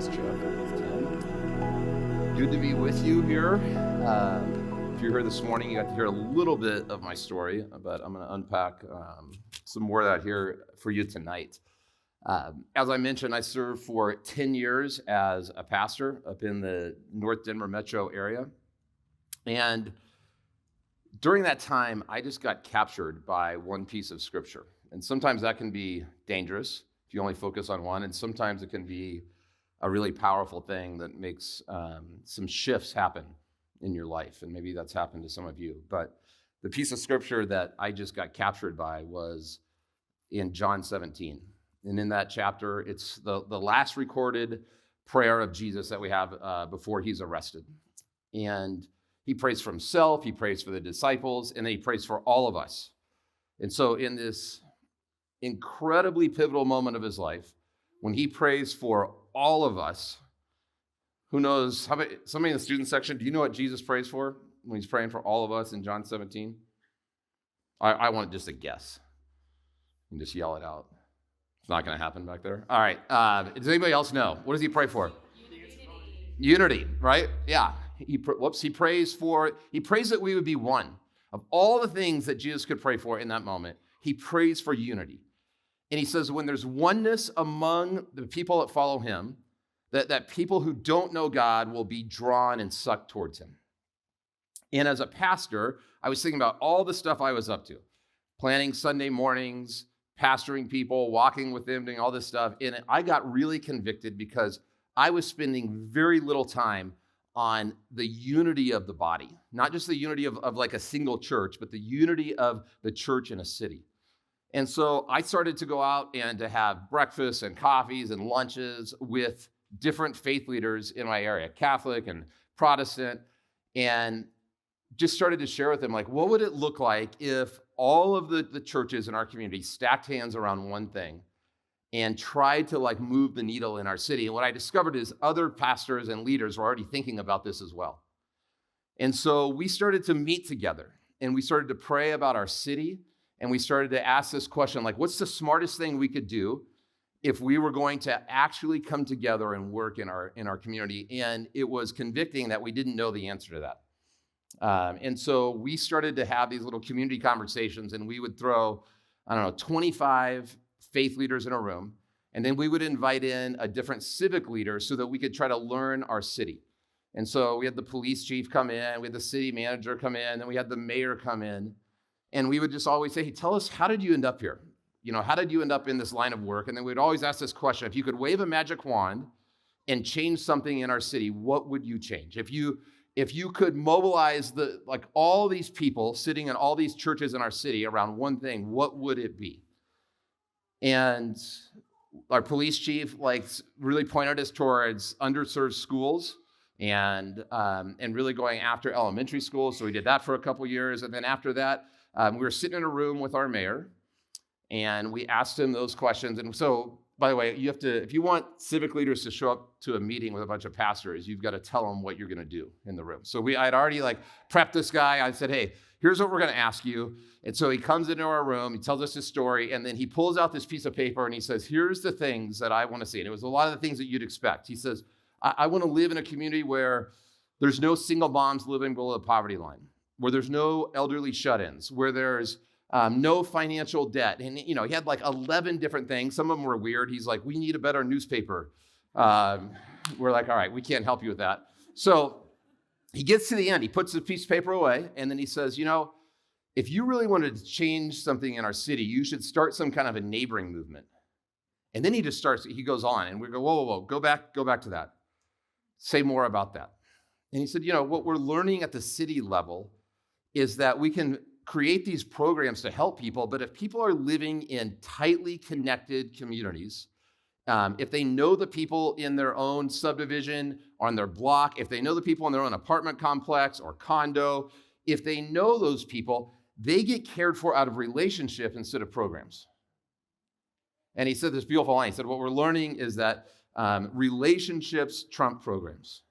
is Jeff with Tim. Good to be with you here. If you're here this morning, you got to hear a little bit of my story, but I'm going to unpack some more of that here for you tonight. As I mentioned, I served for 10 years as a pastor up in the North Denver metro area. And during that time, I just got captured by one piece of scripture. And sometimes that can be dangerous if you only focus on one. And sometimes it can be a really powerful thing that makes some shifts happen in your life. And maybe that's happened to some of you. But the piece of scripture that I just got captured by was in John 17. And in that chapter, it's the last recorded prayer of Jesus that we have before he's arrested. And he prays for himself, he prays for the disciples, and then he prays for all of us. And so in this incredibly pivotal moment of his life, when he prays for all of us, who knows, somebody in the student section, do you know what Jesus prays for when he's praying for all of us in John 17? I want just a guess. You can just yell it out. It's not going to happen back there. All right. Does anybody else know? What does he pray for? Unity, right? Yeah. He prays that we would be one. Of all the things that Jesus could pray for in that moment, he prays for unity. And he says when there's oneness among the people that follow him, that people who don't know God will be drawn and sucked towards him. And as a pastor, I was thinking about all the stuff I was up to. Planning Sunday mornings, pastoring people, walking with them, doing all this stuff. And I got really convicted because I was spending very little time on the unity of the body, not just the unity of like a single church, but the unity of the church in a city. And so I started to go out and to have breakfasts and coffees and lunches with different faith leaders in my area, Catholic and Protestant, and just started to share with them, like, what would it look like if all of the churches in our community stacked hands around one thing and tried to like move the needle in our city. And what I discovered is other pastors and leaders were already thinking about this as well. And so we started to meet together and we started to pray about our city. And we started to ask this question, like, what's the smartest thing we could do if we were going to actually come together and work in our community? And it was convicting that we didn't know the answer to that. And so we started to have these little community conversations, and we would throw, 25 faith leaders in a room, and then we would invite in a different civic leader so that we could try to learn our city. And so we had the police chief come in, we had the city manager come in, then we had the mayor come in, and we would just always say, hey, tell us, how did you end up here? How did you end up in this line of work? And then we'd always ask this question, if you could wave a magic wand and change something in our city, what would you change? If you could mobilize all these people sitting in all these churches in our city around one thing, what would it be? And our police chief really pointed us towards underserved schools and really going after elementary schools. So we did that for a couple years. And then after that, we were sitting in a room with our mayor and we asked him those questions. And so, by the way, if you want civic leaders to show up to a meeting with a bunch of pastors, you've got to tell them what you're going to do in the room. So I'd already prepped this guy. I said, hey, here's what we're going to ask you. And so he comes into our room, he tells us his story, and then he pulls out this piece of paper and he says, here's the things that I want to see. And it was a lot of the things that you'd expect. He says, I want to live in a community where there's no single moms living below the poverty line, where there's no elderly shut-ins, where there's no financial debt. And, he had 11 different things. Some of them were weird. He's like, we need a better newspaper. We're like, all right, we can't help you with that. So he gets to the end. He puts the piece of paper away, and then he says, if you really wanted to change something in our city, you should start some kind of a neighboring movement. And then he goes on, and we go, whoa, go back to that. Say more about that. And he said, what we're learning at the city level is that we can create these programs to help people, but if people are living in tightly connected communities, if they know the people in their own subdivision, on their block, if they know the people in their own apartment complex or condo, if they know those people, they get cared for out of relationship instead of programs. And he said this beautiful line. He said, what we're learning is that relationships trump programs.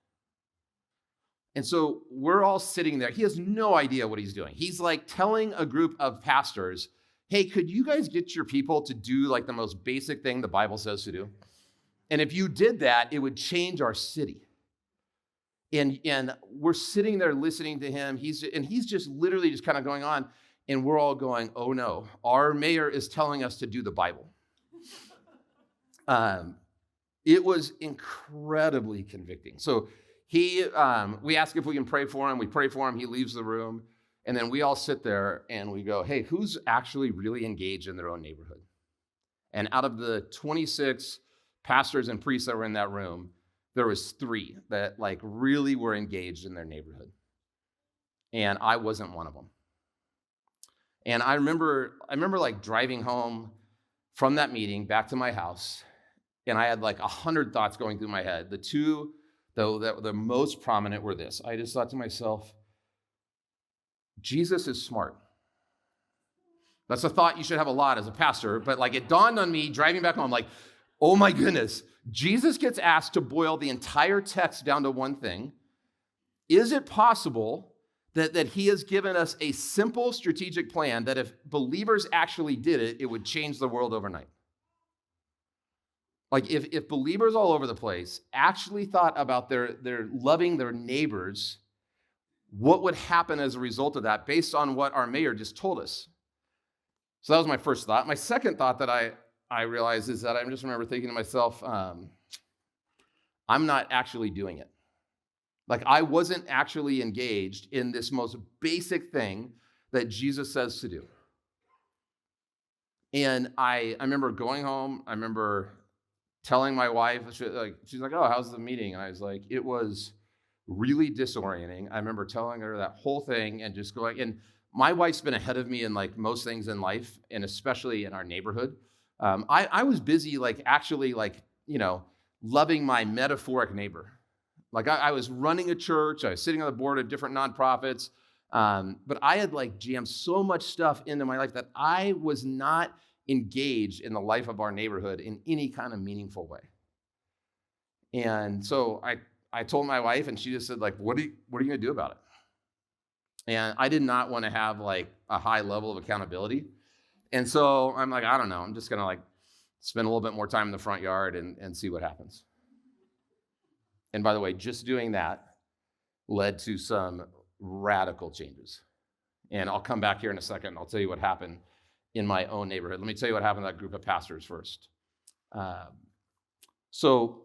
And so we're all sitting there. He has no idea what he's doing. He's telling a group of pastors, hey, could you guys get your people to do the most basic thing the Bible says to do? And if you did that, it would change our city. And we're sitting there listening to him. He's just literally just kind of going on. And we're all going, oh no, our mayor is telling us to do the Bible. It was incredibly convicting. So we ask if we can pray for him. We pray for him. He leaves the room. And then we all sit there and we go, hey, who's actually really engaged in their own neighborhood? And out of the 26 pastors and priests that were in that room, there was 3 that like really were engaged in their neighborhood. And I wasn't one of them. And I remember like driving home from that meeting back to my house, and I had like 100 thoughts going through my head. The 2, though, that were the most prominent were this. I just thought to myself, Jesus is smart. That's a thought you should have a lot as a pastor, but like it dawned on me driving back home, like, oh my goodness, Jesus gets asked to boil the entire text down to one thing. Is it possible that he has given us a simple strategic plan that if believers actually did it, it would change the world overnight? Like if believers all over the place actually thought about their loving their neighbors, what would happen as a result of that based on what our mayor just told us? So that was my first thought. My second thought that I realized is that I just remember thinking to myself, I'm not actually doing it. Like I wasn't actually engaged in this most basic thing that Jesus says to do. And I remember going home. I remember telling my wife, she's like, oh, how's the meeting? And I was like, it was really disorienting. I remember telling her that whole thing and just going, and my wife's been ahead of me in like most things in life, and especially in our neighborhood. I was busy like actually like, loving my metaphoric neighbor. Like I was running a church, I was sitting on the board of different nonprofits, but I had like jammed so much stuff into my life that I was not engaged in the life of our neighborhood in any kind of meaningful way. And so I told my wife, and she just said like, what are you gonna do about it? And I did not want to have like a high level of accountability. And so I'm like, I don't know, I'm just gonna like spend a little bit more time in the front yard and see what happens. And by the way, just doing that led to some radical changes. And I'll come back here in a second and I'll tell you what happened in my own neighborhood. Let me tell you what happened to that group of pastors first. So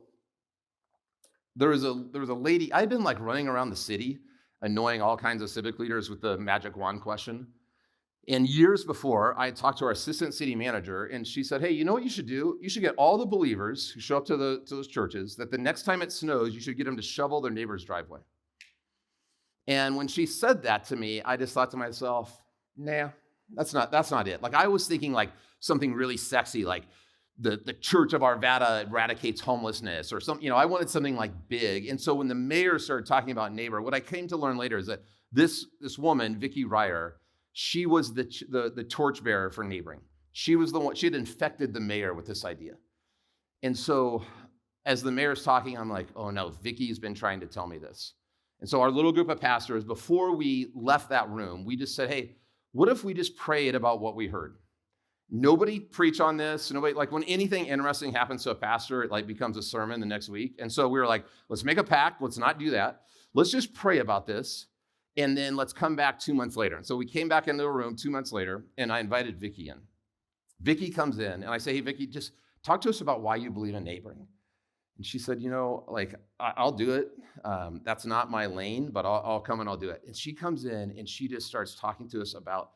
there was a lady. I'd been like running around the city, annoying all kinds of civic leaders with the magic wand question. And years before, I had talked to our assistant city manager, and she said, hey, you know what you should do? You should get all the believers who show up to those churches that the next time it snows, you should get them to shovel their neighbor's driveway. And when she said that to me, I just thought to myself, nah, that's not it. Like I was thinking like something really sexy, like the Church of Arvada eradicates homelessness or something. I wanted something like big. And so when the mayor started talking about neighbor, what I came to learn later is that this woman, Vicki Ryer, she was the torchbearer for neighboring. She was the one, she had infected the mayor with this idea. And so as the mayor's talking, I'm like, oh no, Vicki's been trying to tell me this. And so our little group of pastors, before we left that room, we just said, hey, what if we just prayed about what we heard? Nobody preach on this. Nobody, like when anything interesting happens to a pastor, it like becomes a sermon the next week. And so we were like, let's make a pact. Let's not do that. Let's just pray about this. And then let's come back 2 months later. And so we came back into the room 2 months later, and I invited Vicki in. Vicki comes in, and I say, hey, Vicki, just talk to us about why you believe in neighboring. And she said, like, I'll do it. That's not my lane, but I'll come and I'll do it. And she comes in, and she just starts talking to us about,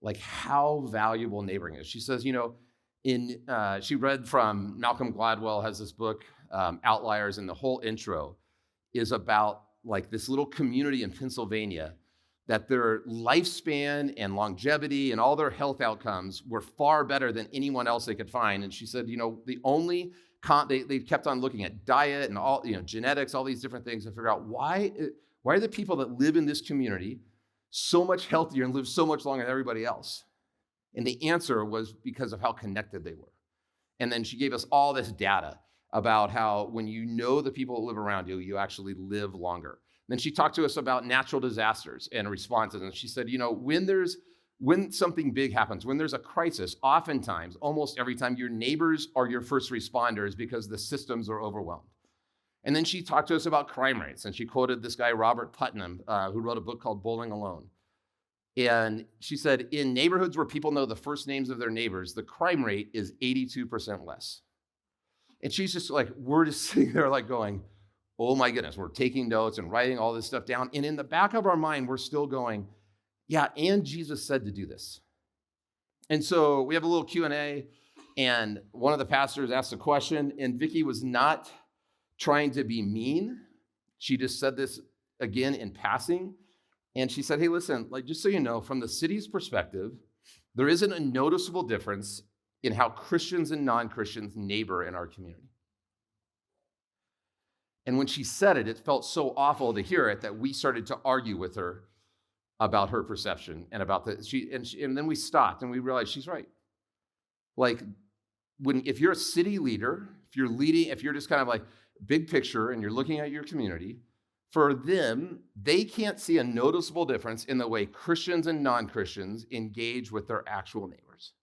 like, how valuable neighboring is. She says, she read from Malcolm Gladwell, has this book, Outliers, and the whole intro is about like this little community in Pennsylvania that their lifespan and longevity and all their health outcomes were far better than anyone else they could find. And she said, the only they kept on looking at diet and all, genetics, all these different things to figure out why are the people that live in this community so much healthier and live so much longer than everybody else? And the answer was because of how connected they were. And then she gave us all this data about how when you know the people that live around you, you actually live longer. And then she talked to us about natural disasters and responses. And she said, when there's when something big happens, when there's a crisis, oftentimes, almost every time, your neighbors are your first responders because the systems are overwhelmed. And then she talked to us about crime rates, and she quoted this guy, Robert Putnam, who wrote a book called Bowling Alone. And she said, in neighborhoods where people know the first names of their neighbors, the crime rate is 82% less. And she's just like, we're just sitting there like going, oh my goodness, we're taking notes and writing all this stuff down. And in the back of our mind, we're still going, yeah, and Jesus said to do this. And so we have a little Q&A, and one of the pastors asked a question, and Vicky was not trying to be mean. She just said this again in passing. And she said, hey, listen, like, just so you know, from the city's perspective, there isn't a noticeable difference in how Christians and non-Christians neighbor in our community. And when she said it, it felt so awful to hear it that we started to argue with her about her perception and about and then we stopped and we realized she's right. Like, if you're a city leader, if you're just kind of like big picture and you're looking at your community, for them, they can't see a noticeable difference in the way Christians and non-Christians engage with their actual neighbors.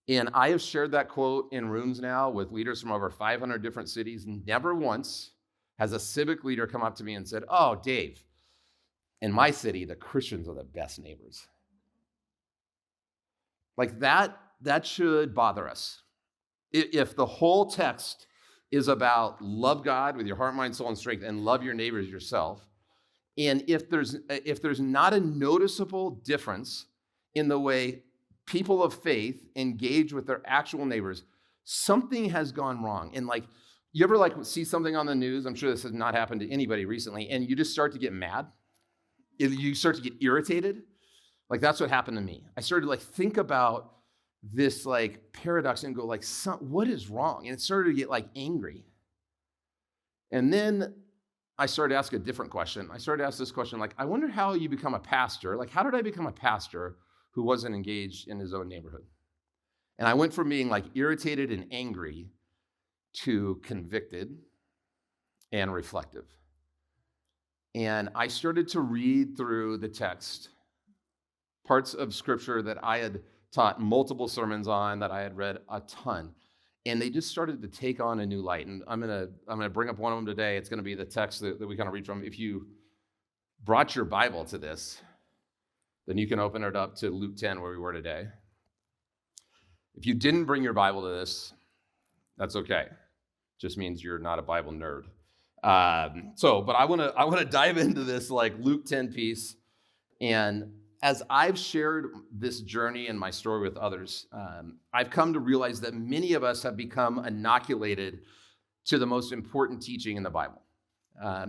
And I have shared that quote in rooms now with leaders from over 500 different cities. Never once has a civic leader come up to me and said, oh, Dave, in my city, the Christians are the best neighbors. Like that should bother us. If the whole text is about love God with your heart, mind, soul, and strength, and love your neighbors yourself. And if there's not a noticeable difference in the way people of faith engage with their actual neighbors, something has gone wrong. And like, you ever like see something on the news? I'm sure this has not happened to anybody recently, and you just start to get mad. You start to get irritated. Like, that's what happened to me. I started to like think about this like paradox and go like, what is wrong? And it started to get like angry. And then I started to ask a different question. I started to ask this question, like, I wonder how you become a pastor. Like, how did I become a pastor who wasn't engaged in his own neighborhood? And I went from being like irritated and angry to convicted and reflective. And I started to read through the text, parts of scripture that I had taught multiple sermons on, that I had read a ton. And they just started to take on a new light. And I'm gonna bring up one of them today. It's gonna be the text that we kind of read from. If you brought your Bible to this, then you can open it up to Luke 10, where we were today. If you didn't bring your Bible to this, that's okay. Just means you're not a Bible nerd. But I wanna dive into this like Luke 10 piece. And as I've shared this journey and my story with others, I've come to realize that many of us have become inoculated to the most important teaching in the Bible.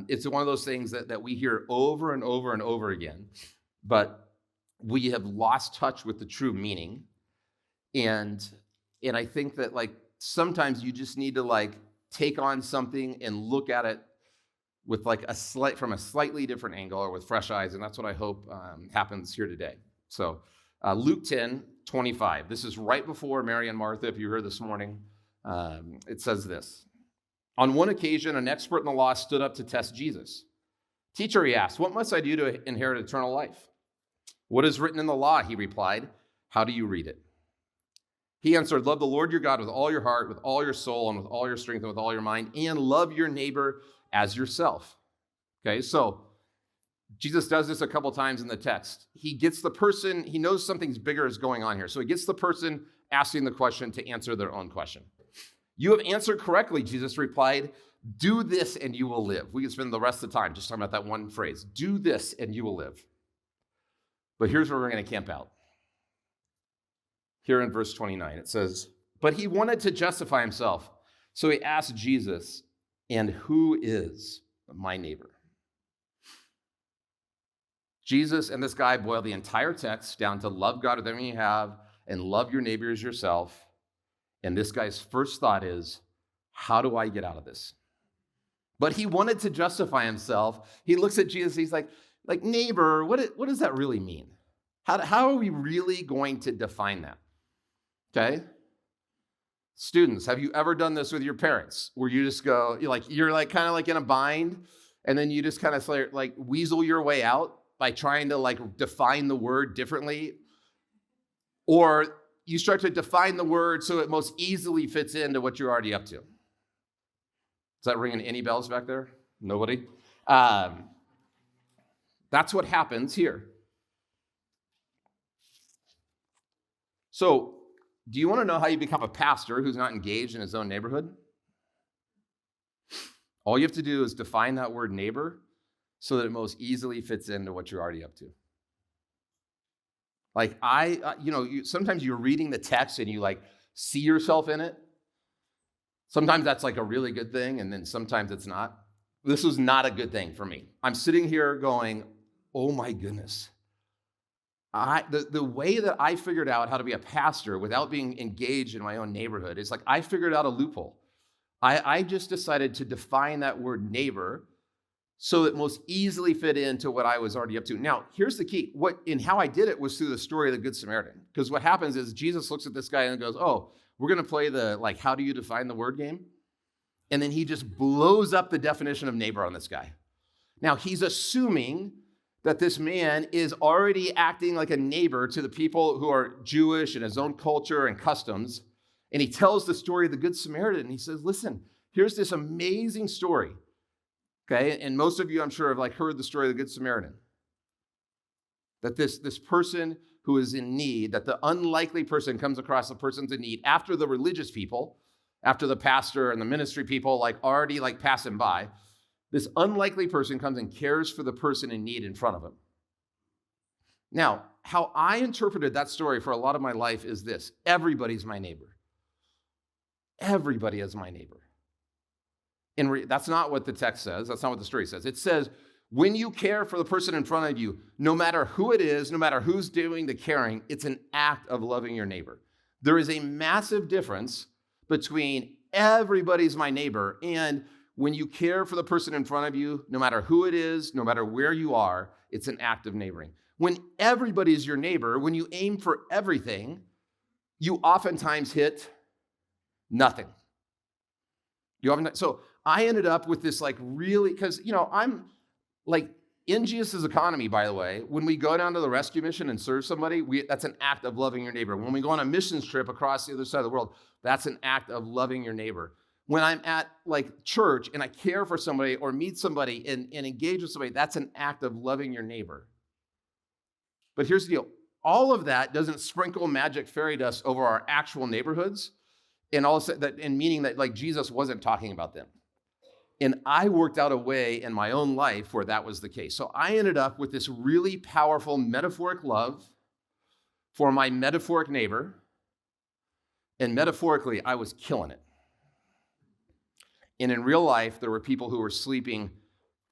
It's one of those things that we hear over and over and over again, but we have lost touch with the true meaning. And I think that like sometimes you just need to like take on something and look at it with like from a slightly different angle or with fresh eyes, and that's what I hope happens here today. So Luke 10:25. This is right before Mary and Martha, if you heard this morning. It says this. On one occasion, an expert in the law stood up to test Jesus. Teacher, he asked, what must I do to inherit eternal life? What is written in the law? He replied. How do you read it? He answered, love the Lord your God with all your heart, with all your soul, and with all your strength, and with all your mind, and love your neighbor as yourself. Okay, so Jesus does this a couple times in the text. He gets the person, he knows something's bigger is going on here. So he gets the person asking the question to answer their own question. You have answered correctly, Jesus replied. Do this and you will live. We can spend the rest of the time just talking about that one phrase. Do this and you will live. But here's where we're going to camp out. Here in verse 29, it says, but he wanted to justify himself. So he asked Jesus, and who is my neighbor? Jesus and this guy boil the entire text down to love God with everything you have and love your neighbor as yourself. And this guy's first thought is, how do I get out of this? But he wanted to justify himself. He looks at Jesus, he's like neighbor, what does that really mean? How are we really going to define that? Okay? Students, have you ever done this with your parents where you just go, you're kind of like in a bind and then you just kind of like weasel your way out by trying to like define the word differently, or you start to define the word so it most easily fits into what you're already up to. Is that ringing any bells back there? Nobody? That's what happens here. So, do you want to know how you become a pastor who's not engaged in his own neighborhood? All you have to do is define that word neighbor so that it most easily fits into what you're already up to. Like sometimes you're reading the text and you like see yourself in it. Sometimes that's like a really good thing, and then sometimes it's not. This was not a good thing for me. I'm sitting here going, oh my goodness. The way that I figured out how to be a pastor without being engaged in my own neighborhood is like I figured out a loophole. I just decided to define that word neighbor so it most easily fit into what I was already up to. Now, here's the key. How I did it was through the story of the Good Samaritan. Because what happens is Jesus looks at this guy and goes, oh, we're going to play the, like, how do you define the word game? And then he just blows up the definition of neighbor on this guy. Now, he's assuming that this man is already acting like a neighbor to the people who are Jewish in his own culture and customs. And he tells the story of the Good Samaritan. And he says, listen, here's this amazing story. Okay, and most of you, I'm sure, have like heard the story of the Good Samaritan. That this person who is in need, that the unlikely person comes across the person's in need after the religious people, after the pastor and the ministry people like already like passing by. This unlikely person comes and cares for the person in need in front of him. Now, how I interpreted that story for a lot of my life is this: everybody's my neighbor. Everybody is my neighbor. That's not what the text says. That's not what the story says. It says, when you care for the person in front of you, no matter who it is, no matter who's doing the caring, it's an act of loving your neighbor. There is a massive difference between everybody's my neighbor and when you care for the person in front of you, no matter who it is, no matter where you are, it's an act of neighboring. When everybody's your neighbor, when you aim for everything, you oftentimes hit nothing. So I ended up with this like really, because, I'm like in Jesus' economy, by the way, when we go down to the rescue mission and serve somebody, that's an act of loving your neighbor. When we go on a missions trip across the other side of the world, that's an act of loving your neighbor. When I'm at like church and I care for somebody or meet somebody and engage with somebody, that's an act of loving your neighbor. But here's the deal. All of that doesn't sprinkle magic fairy dust over our actual neighborhoods, and also that, and meaning that like Jesus wasn't talking about them. And I worked out a way in my own life where that was the case. So I ended up with this really powerful metaphoric love for my metaphoric neighbor. And metaphorically, I was killing it. And in real life, there were people who were sleeping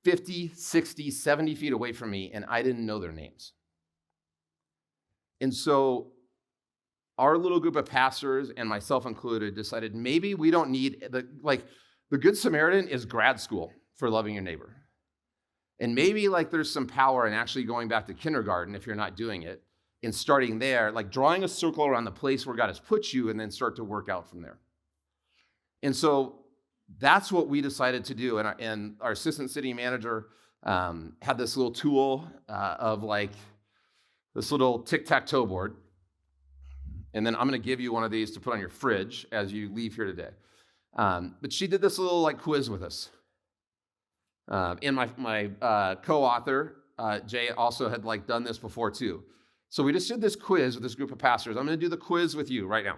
50, 60, 70 feet away from me, and I didn't know their names. And so our little group of pastors, and myself included, decided maybe we don't need, the Good Samaritan is grad school for loving your neighbor. And maybe like there's some power in actually going back to kindergarten if you're not doing it, and starting there, like drawing a circle around the place where God has put you and then start to work out from there. And so that's what we decided to do. And our assistant city manager had this little tool of like this little tic-tac-toe board. And then I'm going to give you one of these to put on your fridge as you leave here today. But she did this little like quiz with us. And my co-author, Jay, also had like done this before too. So we just did this quiz with this group of pastors. I'm going to do the quiz with you right now.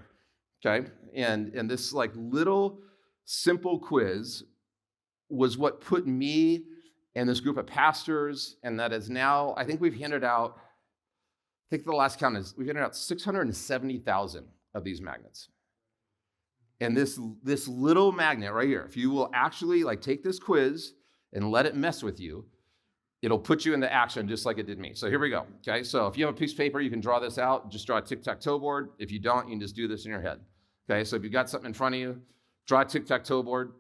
Okay? And this like little simple quiz was what put me and this group of pastors, and that is now, I think we've handed out, I think the last count is we've handed out 670,000 of these magnets. And this little magnet right here, if you will actually like take this quiz and let it mess with you, it'll put you into action just like it did me. So here we go, okay? So if you have a piece of paper, you can draw this out. Just draw a tic-tac-toe board. If you don't, you can just do this in your head, okay? So if you've got something in front of you, draw a tic-tac-toe board,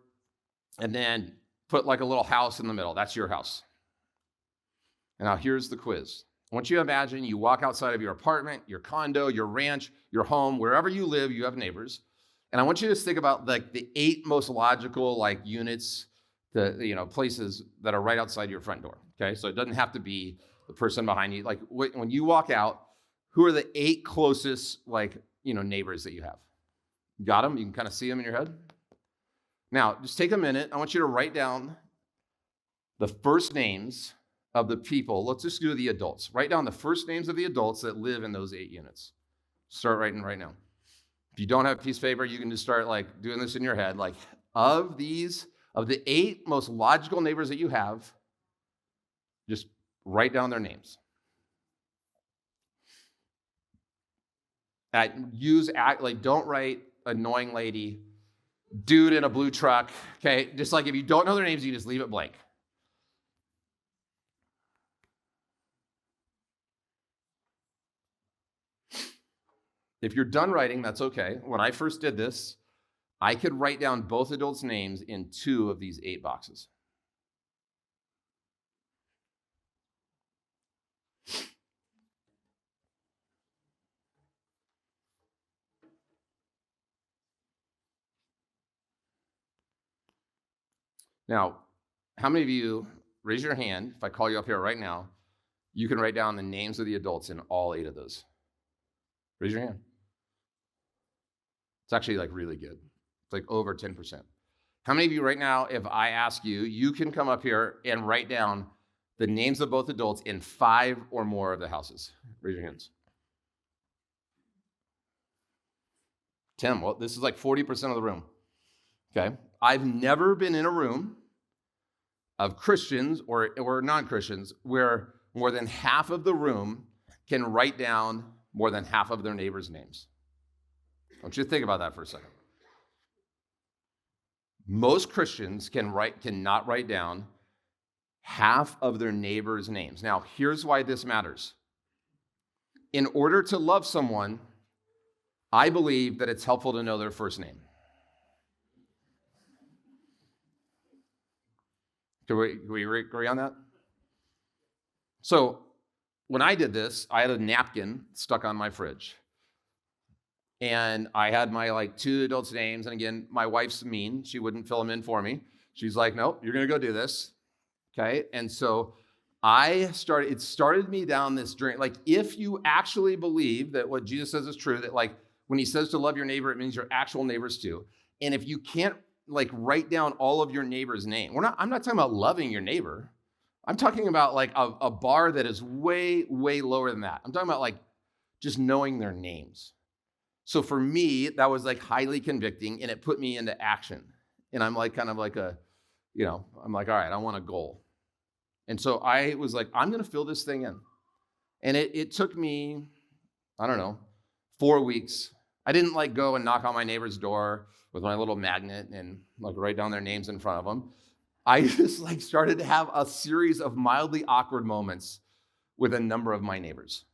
and then put like a little house in the middle. That's your house. And now here's the quiz. I want you to imagine you walk outside of your apartment, your condo, your ranch, your home, wherever you live, you have neighbors. And I want you to just think about like the 8 most logical like units, places that are right outside your front door. Okay, so it doesn't have to be the person behind you. Like when you walk out, who are the 8 closest, neighbors that you have? Got them? You can kind of see them in your head? Now, just take a minute. I want you to write down the first names of the people. Let's just do the adults. Write down the first names of the adults that live in those 8 units. Start writing right now. If you don't have a piece of paper, you can just start doing this in your head. Of the 8 most logical neighbors that you have, just write down their names. Don't write annoying lady, dude in a blue truck, okay? Just if you don't know their names, you just leave it blank. If you're done writing, that's okay. When I first did this, I could write down both adults' names in 2 of these 8 boxes. Now, how many of you, raise your hand, if I call you up here right now, you can write down the names of the adults in all 8 of those? Raise your hand. It's actually really good. It's over 10%. How many of you right now, if I ask you, you can come up here and write down the names of both adults in 5 or more of the houses? Raise your hands. Tim, well, this is 40% of the room. Okay. I've never been in a room of Christians or non-Christians where more than half of the room can write down more than half of their neighbors' names. I want you to think about that for a second. Most Christians cannot write down half of their neighbors' names. Now, here's why this matters. In order to love someone, I believe that it's helpful to know their first name. Can we agree on that? So when I did this, I had a napkin stuck on my fridge. And I had my 2 adults' names. And again, my wife's mean. She wouldn't fill them in for me. She's like, nope, you're going to go do this. Okay. And so it started me down this journey. If you actually believe that what Jesus says is true, that when he says to love your neighbor, it means your actual neighbors too. And if you can't write down all of your neighbor's name, I'm not talking about loving your neighbor. I'm talking about a bar that is way, way lower than that. I'm talking about just knowing their names. So for me, that was highly convicting, and it put me into action. And I'm all right, I want a goal. And so I was I'm going to fill this thing in. And it took me, 4 weeks. I didn't go and knock on my neighbor's door with my little magnet and write down their names in front of them. I just started to have a series of mildly awkward moments with a number of my neighbors.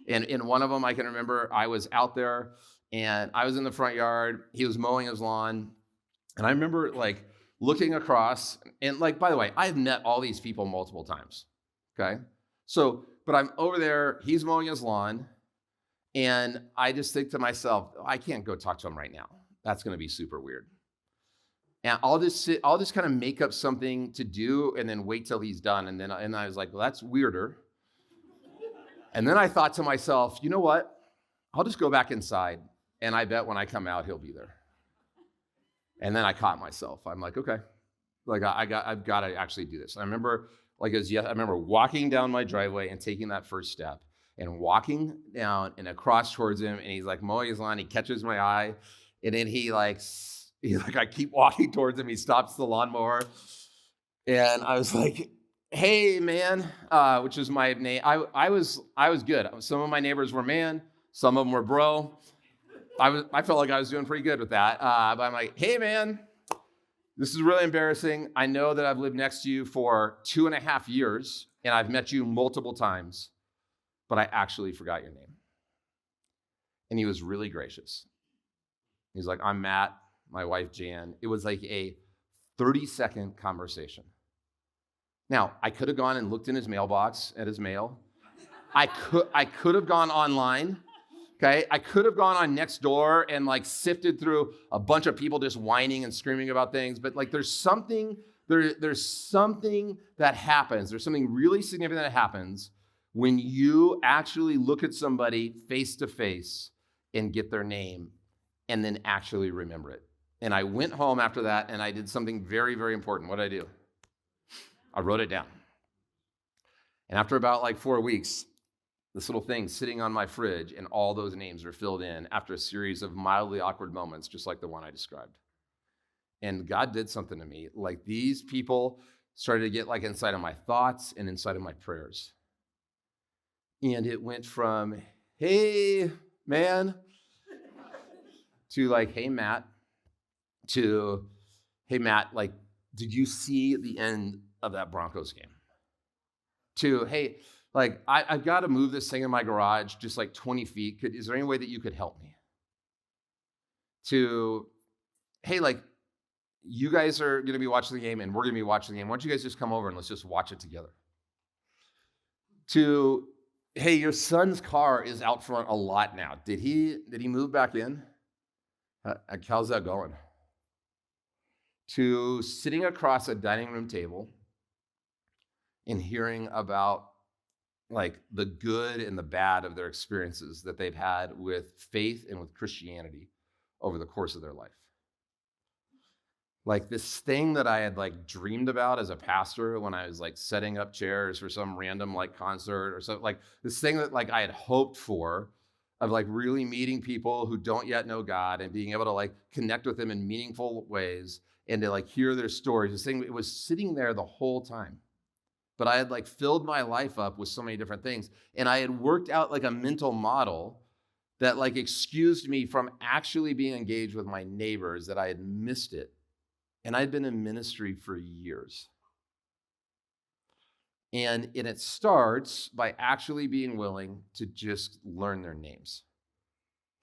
And in one of them, I can remember I was out there and I was in the front yard. He was mowing his lawn. And I remember looking across and by the way, I've met all these people multiple times. Okay. So, but I'm over there, he's mowing his lawn. And I just think to myself, I can't go talk to him right now. That's going to be super weird. And I'll just kind of make up something to do and then wait till he's done. And I was well, that's weirder. And then I thought to myself, you know what? I'll just go back inside, and I bet when I come out, he'll be there. And then I caught myself. I'm okay. I've got to actually do this. I remember, I remember walking down my driveway and taking that first step and walking down and across towards him, and he's mowing his lawn. He catches my eye, and then I keep walking towards him. He stops the lawnmower, and I was hey, man, which is my name. I was good. Some of my neighbors were man. Some of them were bro. I felt I was doing pretty good with that. But I'm hey, man, this is really embarrassing. I know that I've lived next to you for 2.5 years, and I've met you multiple times, but I actually forgot your name. And he was really gracious. He's I'm Matt, my wife, Jan. It was a 30-second conversation. Now, I could have gone and looked in his mailbox at his mail. I could have gone online, okay? I could have gone on Nextdoor and sifted through a bunch of people just whining and screaming about things. But there's something that happens. There's something really significant that happens when you actually look at somebody face to face and get their name and then actually remember it. And I went home after that and I did something very, very important. What did I do? I wrote it down. And after about like 4 weeks, this little thing sitting on my fridge and all those names are filled in after a series of mildly awkward moments, just like the one I described. And God did something to me. Like these people started to get like inside of my thoughts and inside of my prayers. And it went from, hey, man, to like, hey, Matt, to, hey, Matt, like, did you see the end of that Broncos game? To, hey, like, I've got to move this thing in my garage just like 20 feet. Is there any way that you could help me? To, hey, like, you guys are going to be watching the game and we're going to be watching the game. Why don't you guys just come over and let's just watch it together? To, hey, your son's car is out front a lot now. Did he move back in? How's that going? To sitting across a dining room table and hearing about like the good and the bad of their experiences that they've had with faith and with Christianity over the course of their life. Like this thing that I had like dreamed about as a pastor when I was like setting up chairs for some random like concert or something, like this thing that like I had hoped for of like really meeting people who don't yet know God and being able to like connect with them in meaningful ways and to like hear their stories. This thing, it was sitting there the whole time. But I had like filled my life up with so many different things. And I had worked out like a mental model that like excused me from actually being engaged with my neighbors, that I had missed it. And I'd been in ministry for years. And it starts by actually being willing to just learn their names.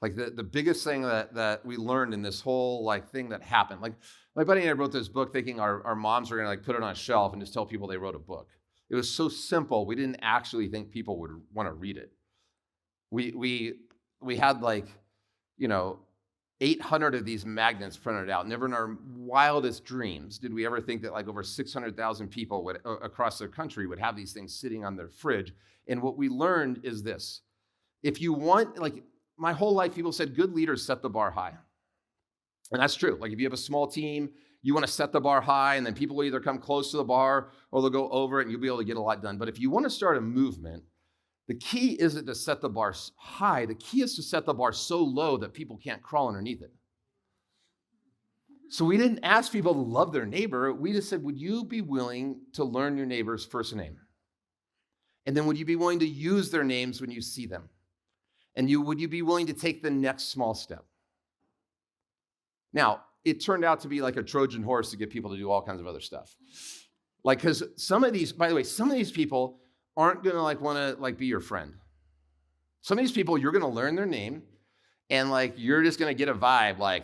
Like the biggest thing that we learned in this whole like thing that happened, like my buddy and I wrote this book thinking our moms were gonna like put it on a shelf and just tell people they wrote a book. It was so simple, we didn't actually think people would want to read it. We had like, 800 of these magnets printed out. Never in our wildest dreams did we ever think that like over 600,000 people would across the country would have these things sitting on their fridge. And what we learned is this: if you want, like my whole life, people said good leaders set the bar high. And that's true. Like if you have a small team, you want to set the bar high, and then people will either come close to the bar or they'll go over it and you'll be able to get a lot done. But if you want to start a movement, the key isn't to set the bar high. The key is to set the bar so low that people can't crawl underneath it. So we didn't ask people to love their neighbor. We just said, would you be willing to learn your neighbor's first name? And then would you be willing to use their names when you see them? And would you be willing to take the next small step? Now, it turned out to be like a Trojan horse to get people to do all kinds of other stuff. Like, because some of these people aren't going to like want to like be your friend. Some of these people, you're going to learn their name and like you're just going to get a vibe like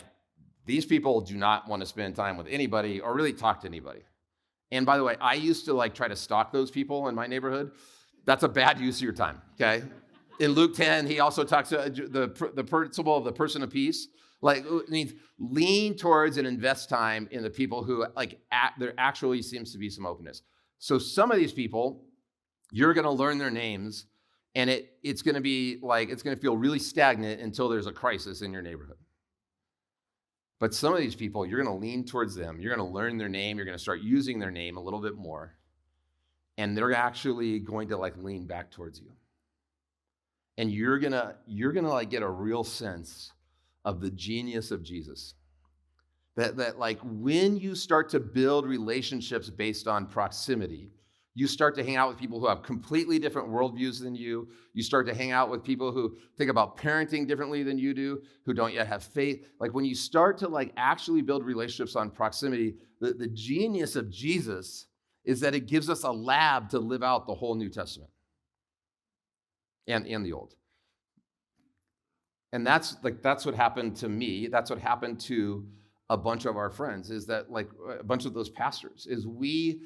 these people do not want to spend time with anybody or really talk to anybody. And by the way, I used to like try to stalk those people in my neighborhood. That's a bad use of your time, okay? In Luke 10, he also talks about the principle of the person of peace. Like it means lean towards and invest time in the people who like there actually seems to be some openness. So some of these people, you're going to learn their names, and it's going to be like, it's going to feel really stagnant until there's a crisis in your neighborhood. But some of these people, you're going to lean towards them. You're going to learn their name. You're going to start using their name a little bit more. And they're actually going to like lean back towards you. And you're going to like get a real sense of the genius of Jesus. That like when you start to build relationships based on proximity, you start to hang out with people who have completely different worldviews than you. You start to hang out with people who think about parenting differently than you do, who don't yet have faith. Like when you start to like actually build relationships on proximity, the genius of Jesus is that it gives us a lab to live out the whole New Testament and the Old. And that's what happened to me. That's what happened to a bunch of our friends, is that like a bunch of those pastors, is we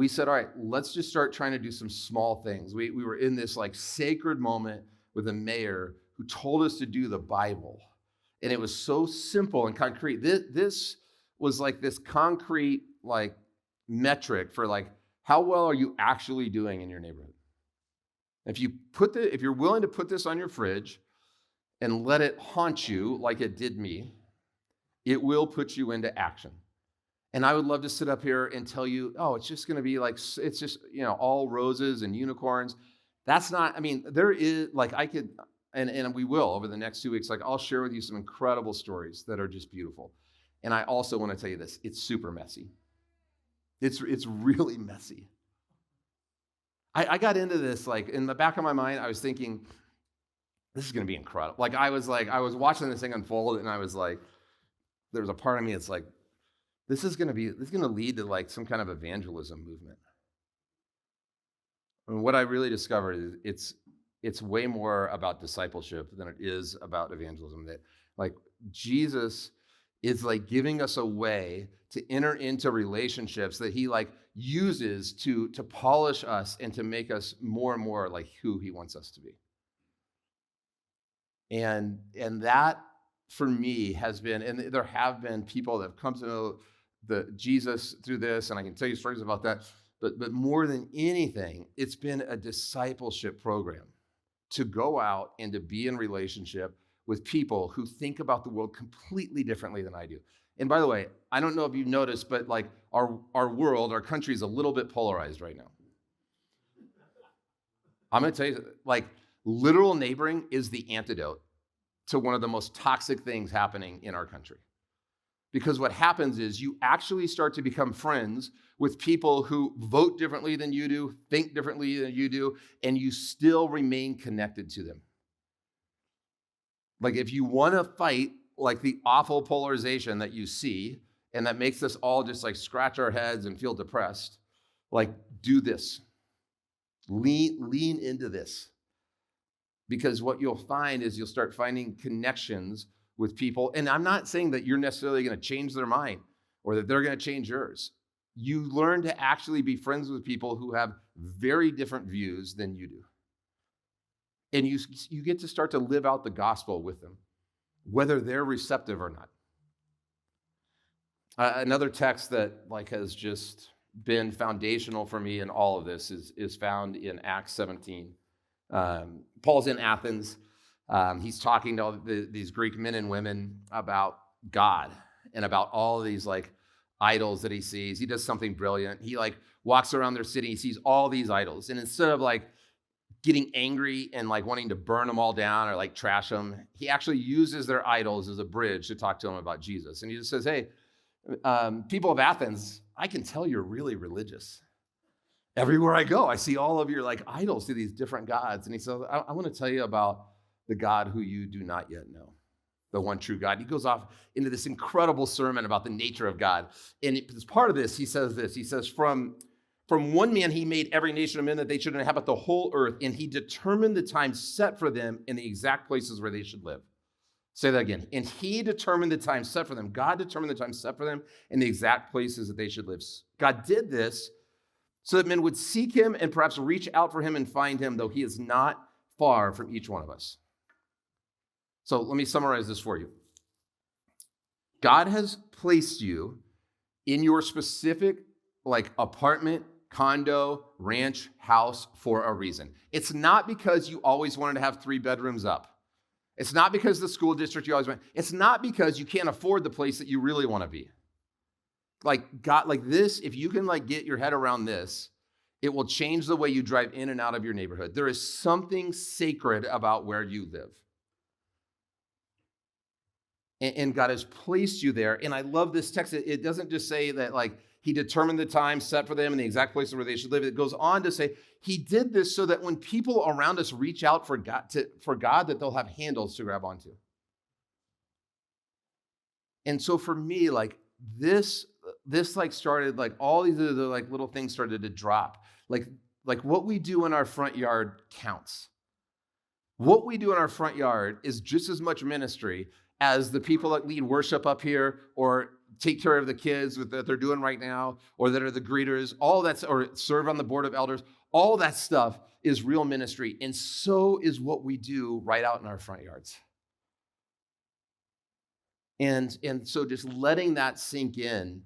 said, all right, let's just start trying to do some small things. We were in this like sacred moment with a mayor who told us to do the Bible. And it was so simple and concrete. This was like this concrete like metric for like, how well are you actually doing in your neighborhood? If you're willing to put this on your fridge and let it haunt you like it did me, it will put you into action. And I would love to sit up here and tell you, oh, it's just going to be like, it's just, all roses and unicorns. That's not, there is like, I could, and we will over the next 2 weeks, like I'll share with you some incredible stories that are just beautiful. And I also want to tell you this, it's super messy. It's really messy. I got into this, like in the back of my mind, I was thinking, this is going to be incredible. I was watching this thing unfold and I was like, there was a part of me that's like, this is going to lead to like some kind of evangelism movement. And what I really discovered is it's way more about discipleship than it is about evangelism. That like Jesus is like giving us a way to enter into relationships that he like uses to polish us and to make us more and more like who he wants us to be. And that for me has been, and there have been people that have come to know the Jesus through this, and I can tell you stories about that, but more than anything, it's been a discipleship program to go out and to be in relationship with people who think about the world completely differently than I do. And by the way, I don't know if you've noticed, but like our world, our country is a little bit polarized right now. I'm going to tell you, like literal neighboring is the antidote to one of the most toxic things happening in our country. Because what happens is you actually start to become friends with people who vote differently than you do, think differently than you do, and you still remain connected to them. Like if you want to fight like the awful polarization that you see and that makes us all just like scratch our heads and feel depressed, like do this. Lean into this. Because what you'll find is you'll start finding connections with people. And I'm not saying that you're necessarily going to change their mind or that they're going to change yours. You learn to actually be friends with people who have very different views than you do. And you get to start to live out the gospel with them, whether they're receptive or not. Another text that like has just been foundational for me in all of this is found in Acts 17. Paul's in Athens. He's talking to all these Greek men and women about God and about all of these like idols that he sees. He does something brilliant. He like walks around their city. He sees all these idols. And instead of like getting angry and like wanting to burn them all down or like trash them, he actually uses their idols as a bridge to talk to them about Jesus. And he just says, hey, people of Athens, I can tell you're really religious. Everywhere I go, I see all of your like idols to these different gods. And he says, I want to tell you about the God who you do not yet know, the one true God. He goes off into this incredible sermon about the nature of God. And as part of this, he says, from one man, he made every nation of men that they should inhabit the whole earth, and he determined the time set for them in the exact places where they should live. Say that again. And he determined the time set for them. God determined the time set for them in the exact places that they should live. God did this so that men would seek him and perhaps reach out for him and find him, though he is not far from each one of us. So let me summarize this for you. God has placed you in your specific like apartment, condo, ranch, house for a reason. It's not because you always wanted to have 3 bedrooms up. It's not because the school district you always went. It's not because you can't afford the place that you really want to be. Like God, like this, if you can like get your head around this, it will change the way you drive in and out of your neighborhood. There is something sacred about where you live. And God has placed you there. And I love this text. It doesn't just say that like he determined the time set for them in the exact places where they should live. It goes on to say he did this so that when people around us reach out for God, that they'll have handles to grab onto. And so for me, like this like started like all these other like little things started to drop. Like what we do in our front yard counts. What we do in our front yard is just as much ministry as the people that lead worship up here or take care of the kids that they're doing right now, or that are the greeters, all that's, or serve on the board of elders, all that stuff is real ministry. And so is what we do right out in our front yards. And so just letting that sink in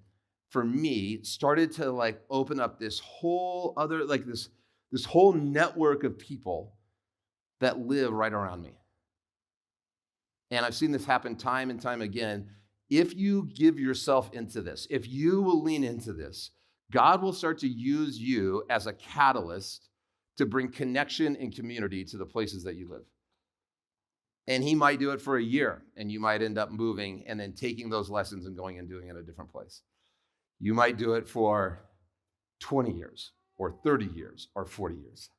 for me started to like open up this whole other, like this this whole network of people that live right around me. And I've seen this happen time and time again. If you give yourself into this, if you will lean into this, God will start to use you as a catalyst to bring connection and community to the places that you live. And he might do it for a year, and you might end up moving and then taking those lessons and going and doing it in a different place. You might do it for 20 years or 30 years or 40 years.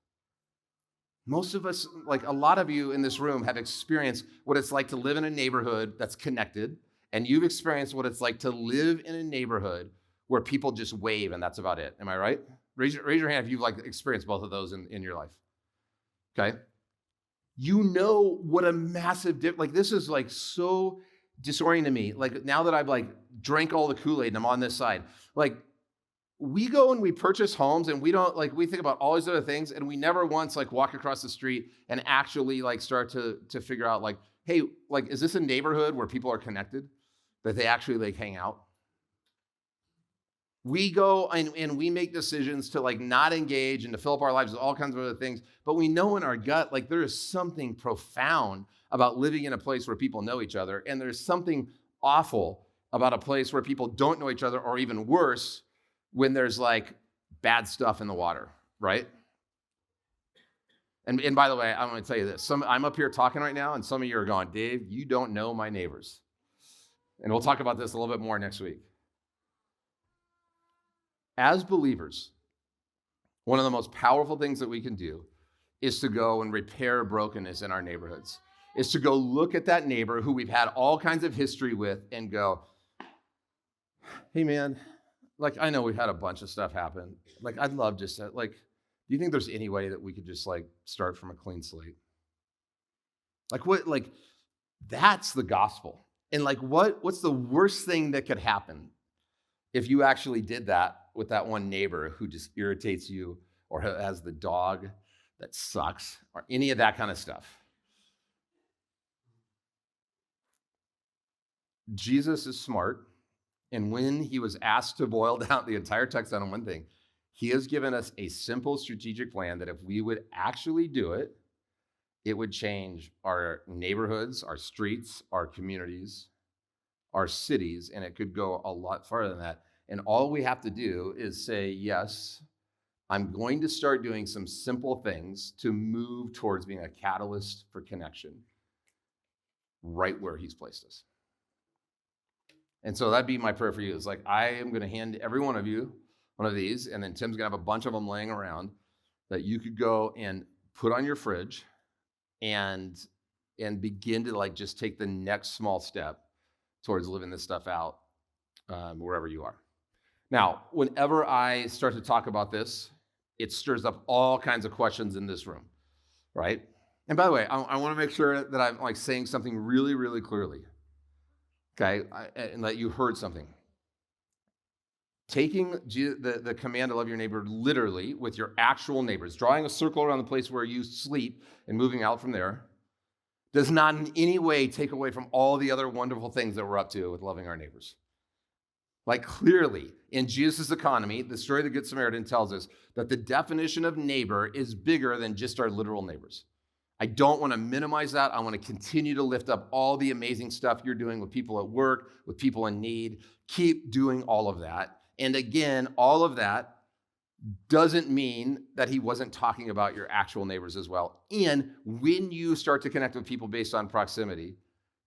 Most of us, like a lot of you in this room, have experienced what it's like to live in a neighborhood that's connected, and you've experienced what it's like to live in a neighborhood where people just wave and that's about it. Am I right? Raise your hand if you've like experienced both of those in your life. Okay? You know what a massive like this is like so disorienting to me. Like now that I've like drank all the Kool-Aid and I'm on this side, like we go and we purchase homes and we don't like, we think about all these other things and we never once like walk across the street and actually like start to figure out like, hey, like, is this a neighborhood where people are connected, that they actually like hang out? We go and we make decisions to like not engage and to fill up our lives with all kinds of other things, but we know in our gut, like there is something profound about living in a place where people know each other, and there's something awful about a place where people don't know each other, or even worse, when there's like bad stuff in the water, right? And by the way, I'm going to tell you this. I'm up here talking right now, and some of you are going, Dave, you don't know my neighbors. And we'll talk about this a little bit more next week. As believers, one of the most powerful things that we can do is to go and repair brokenness in our neighborhoods. Is to go look at that neighbor who we've had all kinds of history with and go, hey man, like I know we've had a bunch of stuff happen. Like I'd love just to, like, do you think there's any way that we could just like start from a clean slate? Like what, like that's the gospel. And like what's the worst thing that could happen if you actually did that with that one neighbor who just irritates you, or has the dog that sucks, or any of that kind of stuff? Jesus is smart, and when he was asked to boil down the entire text down on one thing, he has given us a simple strategic plan that if we would actually do it, it would change our neighborhoods, our streets, our communities, our cities, and it could go a lot farther than that. And all we have to do is say, yes, I'm going to start doing some simple things to move towards being a catalyst for connection right where he's placed us. And so that'd be my prayer for you, is like, I am going to hand every one of you one of these, and then Tim's going to have a bunch of them laying around that you could go and put on your fridge and begin to like just take the next small step towards living this stuff out wherever you are. Now, whenever I start to talk about this, it stirs up all kinds of questions in this room, right? And by the way, I want to make sure that I'm like saying something really, really clearly, okay? And that you heard something. Taking the command to love your neighbor literally with your actual neighbors, drawing a circle around the place where you sleep and moving out from there, does not in any way take away from all the other wonderful things that we're up to with loving our neighbors. Like clearly, in Jesus' economy, the story of the Good Samaritan tells us that the definition of neighbor is bigger than just our literal neighbors. I don't want to minimize that. I want to continue to lift up all the amazing stuff you're doing with people at work, with people in need. Keep doing all of that. And again, all of that doesn't mean that he wasn't talking about your actual neighbors as well. And when you start to connect with people based on proximity,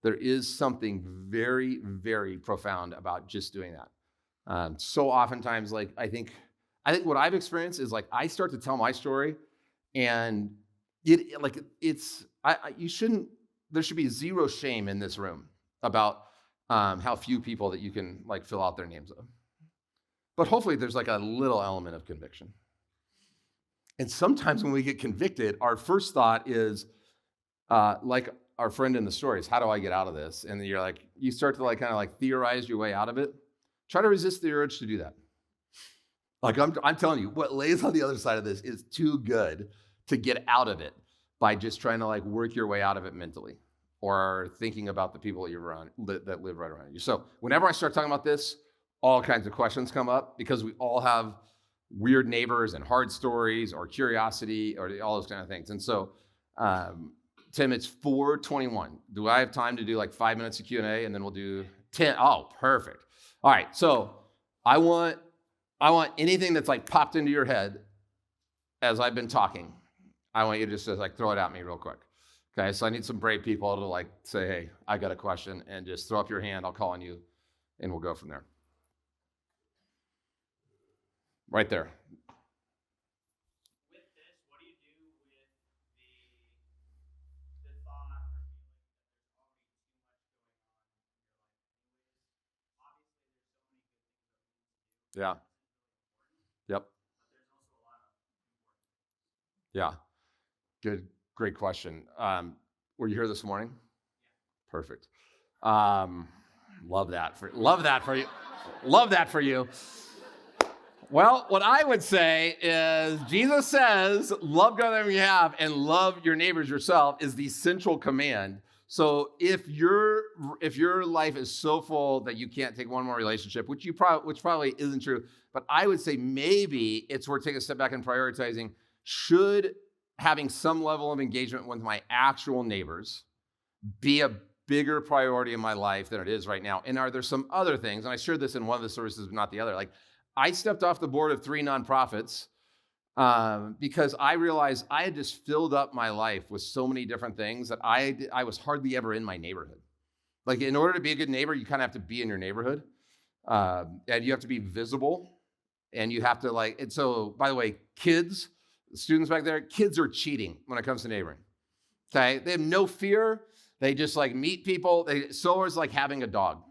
there is something very, very profound about just doing that. So oftentimes, like I think what I've experienced is like I start to tell my story, and there should be zero shame in this room about how few people that you can like fill out their names of. But hopefully there's like a little element of conviction. And sometimes when we get convicted, our first thought is like our friend in the story is, how do I get out of this? And you're like, you start to like kind of like theorize your way out of it. Try to resist the urge to do that. Like I'm telling you, what lays on the other side of this is too good to get out of it by just trying to like work your way out of it mentally, or thinking about the people that you're around that live right around you. So whenever I start talking about this, all kinds of questions come up, because we all have weird neighbors and hard stories or curiosity or all those kind of things. And so, Tim, it's 4:21. Do I have time to do like 5 minutes of Q&A and then we'll do 10? Oh, perfect. All right. So I want anything that's like popped into your head as I've been talking. I want you to just like throw it at me real quick. Okay. So I need some brave people to like say, hey, I got a question, and just throw up your hand. I'll call on you and we'll go from there. Right there. With this, what do you do with the thought or feeling that there's already too much going on in your life anyways? Obviously, there's so many good things that we need to do. Yeah. Yep. But there's also a lot of important. Yeah. Good. Great question. Were you here this morning? Yeah. Perfect. Love that for you. Love that for you. Well, what I would say is Jesus says, love God that you have and love your neighbors yourself is the central command. So if your life is so full that you can't take one more relationship, which probably isn't true, but I would say maybe it's worth taking a step back and prioritizing, should having some level of engagement with my actual neighbors be a bigger priority in my life than it is right now? And are there some other things? And I shared this in one of the services, but not the other. Like, I stepped off the board of 3 nonprofits because I realized I had just filled up my life with so many different things that I was hardly ever in my neighborhood. Like, in order to be a good neighbor, you kind of have to be in your neighborhood, and you have to be visible, and you have to like. And so, by the way, kids, students back there, kids are cheating when it comes to neighboring. Okay, they have no fear. They just like meet people. So is like having a dog.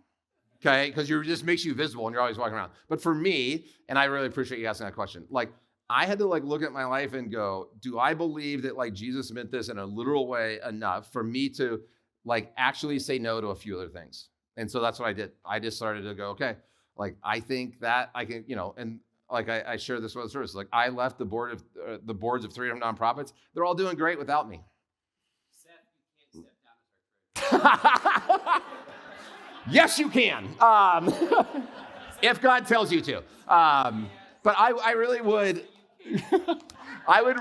Okay, because it just makes you visible and you're always walking around. But for me, and I really appreciate you asking that question, like, I had to like look at my life and go, do I believe that like Jesus meant this in a literal way enough for me to like actually say no to a few other things? And so that's what I did. I just started to go, okay, like, I think that I can, and like I share this with the service. Like, I left the boards of 3 nonprofits. They're all doing great without me. Seth, you can't step down as our treasurer. Yes, you can, if God tells you to. But I really would. I would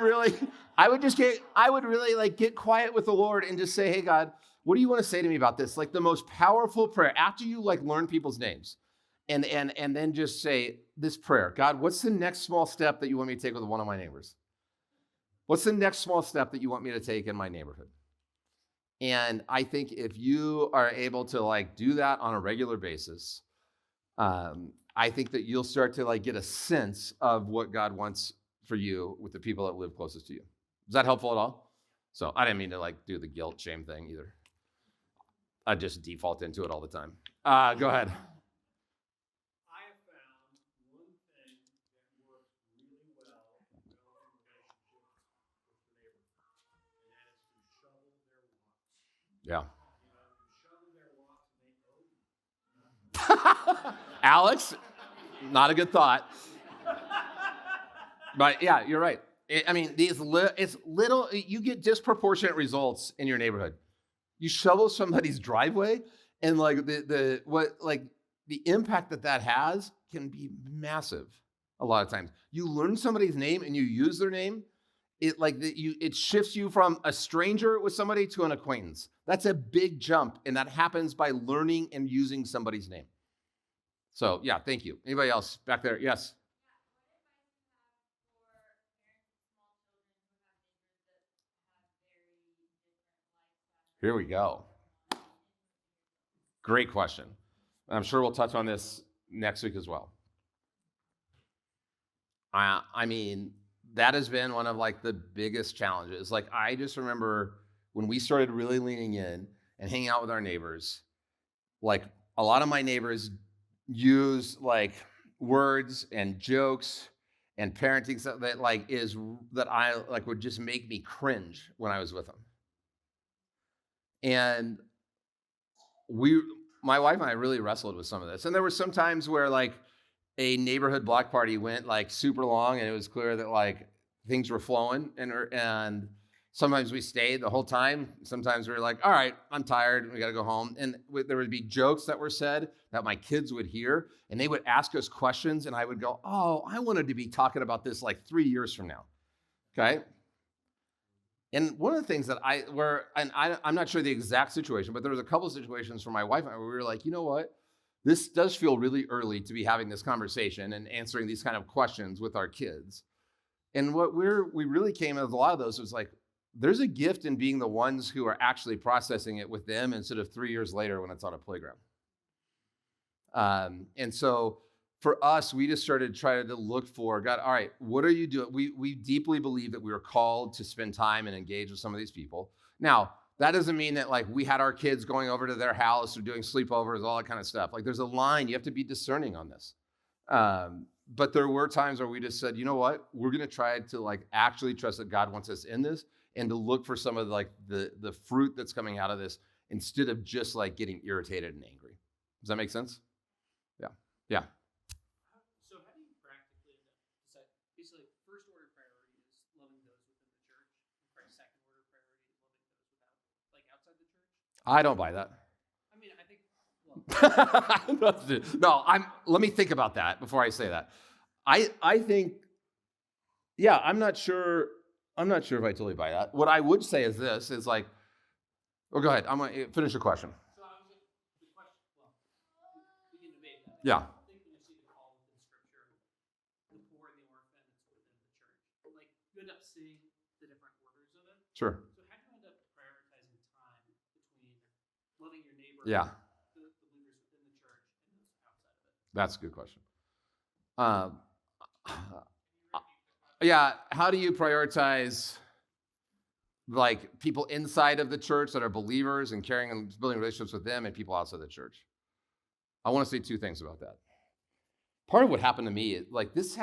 really like get quiet with the Lord and just say, hey, God, what do you want to say to me about this? Like, the most powerful prayer after you like learn people's names, and then just say this prayer: God, what's the next small step that you want me to take with one of my neighbors? What's the next small step that you want me to take in my neighborhood? And I think if you are able to like do that on a regular basis, I think that you'll start to like get a sense of what God wants for you with the people that live closest to you. Is that helpful at all? So I didn't mean to like do the guilt shame thing either. I just default into it all the time. Go ahead. I have found one thing that works really well in developing relationships with your neighbor, and that is to shovel their walks. Yeah. You shovel their walks, and they owe you. Alex, not a good thought. But yeah, you're right. I mean, it's little, you get disproportionate results in your neighborhood. You shovel somebody's driveway, and like the impact that has can be massive. A lot of times, you learn somebody's name and you use their name. It shifts you from a stranger with somebody to an acquaintance. That's a big jump, and that happens by learning and using somebody's name. So yeah, thank you. Anybody else back there? Yes. Here we go. Great question. I'm sure we'll touch on this next week as well. I mean, that has been one of like the biggest challenges. Like, I just remember when we started really leaning in and hanging out with our neighbors, like a lot of my neighbors use like words and jokes and parenting stuff that I like would just make me cringe when I was with them. And my wife and I really wrestled with some of this. And there were some times where like a neighborhood block party went like super long, and it was clear that like things were flowing, and Sometimes we stayed the whole time. Sometimes we were like, all right, I'm tired. We got to go home. And there would be jokes that were said that my kids would hear, and they would ask us questions. And I would go, oh, I wanted to be talking about this like 3 years from now. Okay. And one of the things that I'm not sure the exact situation, but there was a couple of situations for my wife and I where we were like, you know what? This does feel really early to be having this conversation and answering these kind of questions with our kids. And what we really came as a lot of those was like, there's a gift in being the ones who are actually processing it with them instead of 3 years later when it's on a playground. And so for us, we just started trying to look for, God, all right, what are you doing? We deeply believe that we were called to spend time and engage with some of these people. Now, that doesn't mean that like we had our kids going over to their house or doing sleepovers, all that kind of stuff. Like there's a line, you have to be discerning on this. But there were times where we just said, you know what, we're going to try to like actually trust that God wants us in this and to look for some of like the fruit that's coming out of this instead of just like getting irritated and angry. Does that make sense? Yeah. Yeah. So how do you practically decide? Basically, first order priority is loving those within the church. Probably second order priority is loving those without, like outside the church. I don't buy that. I mean, I think. Well, No, let me think about that before I say that. I think, yeah, I'm not sure if I totally buy that. What I would say is this is like, oh, go ahead. I'm going to finish your question. So I was the question. Well, we can debate that. Yeah. I think when you see the call within Scripture, the poor and the orphan, it's within the church. Like you end up seeing the different orders of it. Sure. So how do you end up prioritizing time between loving your neighbor? Yeah. The believers within the church and those outside of it? That's a good question. Yeah, how do you prioritize like people inside of the church that are believers and caring and building relationships with them and people outside the church? I want to say two things about that. Part of what happened to me, like this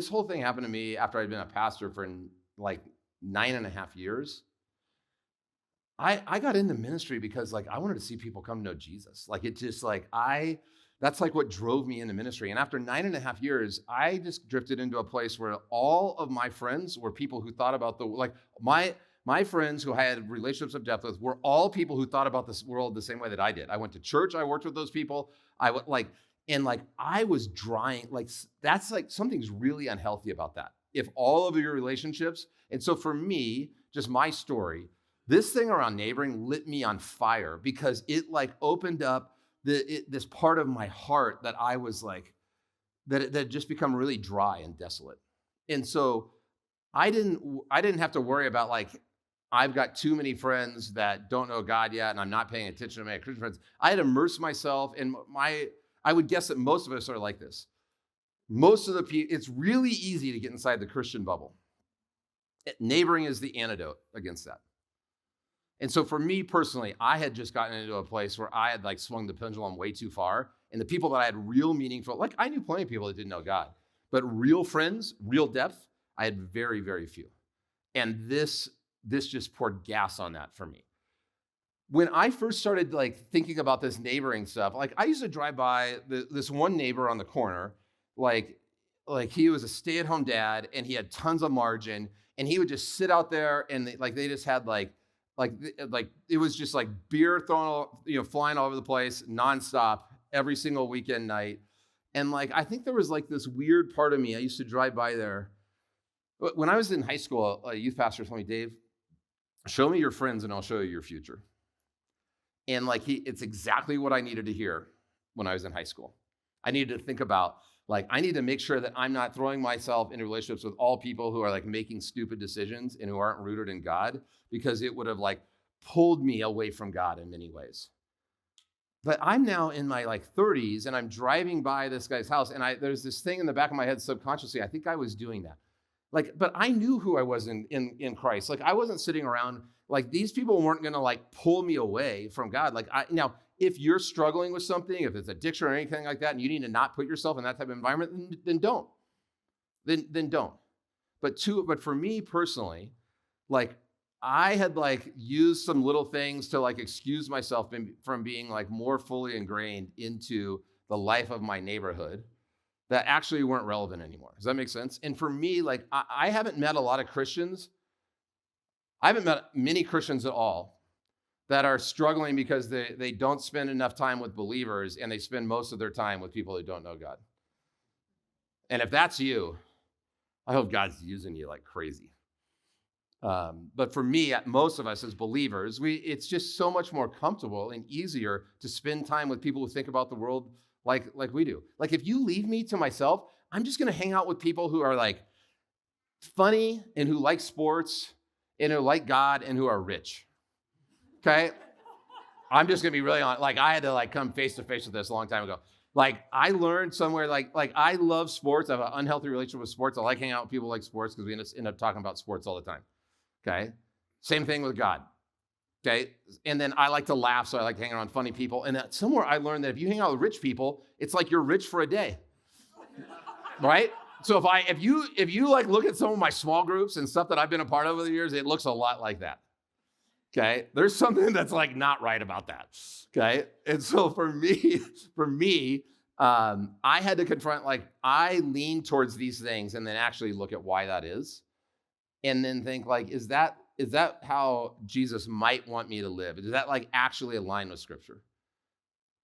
whole thing happened to me after I'd been a pastor for like 9.5 years. I got into ministry because like I wanted to see people come to know Jesus. Like it just like that's like what drove me into ministry. And after 9.5 years, I just drifted into a place where all of my friends were people who thought about my friends who I had relationships of depth with were all people who thought about this world the same way that I did. I went to church, I worked with those people. I was drying, like that's like something's really unhealthy about that. If all of your relationships, and so for me, just my story, this thing around neighboring lit me on fire because it like opened up this part of my heart that I was like, that had just become really dry and desolate. And so I didn't have to worry about like, I've got too many friends that don't know God yet and I'm not paying attention to my Christian friends. I had to immerse myself in I would guess that most of us are like this. Most of the people, it's really easy to get inside the Christian bubble. Neighboring is the antidote against that. And so for me personally, I had just gotten into a place where I had like swung the pendulum way too far. And the people that I had real meaningful, like I knew plenty of people that didn't know God, but real friends, real depth, I had very, very few. And this just poured gas on that for me. When I first started like thinking about this neighboring stuff, like I used to drive by this one neighbor on the corner, like he was a stay-at-home dad and he had tons of margin and he would just sit out there and they just had like it was just like beer thrown, flying all over the place nonstop every single weekend night. And like, I think there was like this weird part of me. I used to drive by there. When I was in high school, a youth pastor told me, Dave, show me your friends and I'll show you your future. And like, it's exactly what I needed to hear when I was in high school. I needed to think about like, I need to make sure that I'm not throwing myself into relationships with all people who are like making stupid decisions and who aren't rooted in God, because it would have like pulled me away from God in many ways. But I'm now in my like 30s and I'm driving by this guy's house and there's this thing in the back of my head subconsciously, I think I was doing that. Like, but I knew who I was in Christ. Like I wasn't sitting around, like these people weren't gonna like pull me away from God. Like now, if you're struggling with something, if it's addiction or anything like that, and you need to not put yourself in that type of environment, then don't. Then don't. But for me personally, like I had like used some little things to like excuse myself from being like more fully ingrained into the life of my neighborhood that actually weren't relevant anymore. Does that make sense? And for me, like I haven't met a lot of Christians I haven't met many Christians at all that are struggling because they don't spend enough time with believers and they spend most of their time with people who don't know God. And if that's you, I hope God's using you like crazy. But for me, most of us as believers, it's just so much more comfortable and easier to spend time with people who think about the world like we do. Like if you leave me to myself, I'm just going to hang out with people who are like funny and who like sports and who like God and who are rich. Okay? I'm just going to be really honest. Like I had to like come face to face with this a long time ago. Like I learned somewhere like I love sports. I have an unhealthy relationship with sports. I like hanging out with people who like sports because we end up talking about sports all the time. Okay? Same thing with God. Okay? And then I like to laugh, so I like hanging around funny people. And somewhere I learned that if you hang out with rich people, it's like you're rich for a day. Right? So if you like look at some of my small groups and stuff that I've been a part of over the years, it looks a lot like that. Okay? There's something that's like not right about that. Okay? And so for me, I had to confront, like, I lean towards these things and then actually look at why that is. And then think like, is that how Jesus might want me to live? Does that like actually align with Scripture?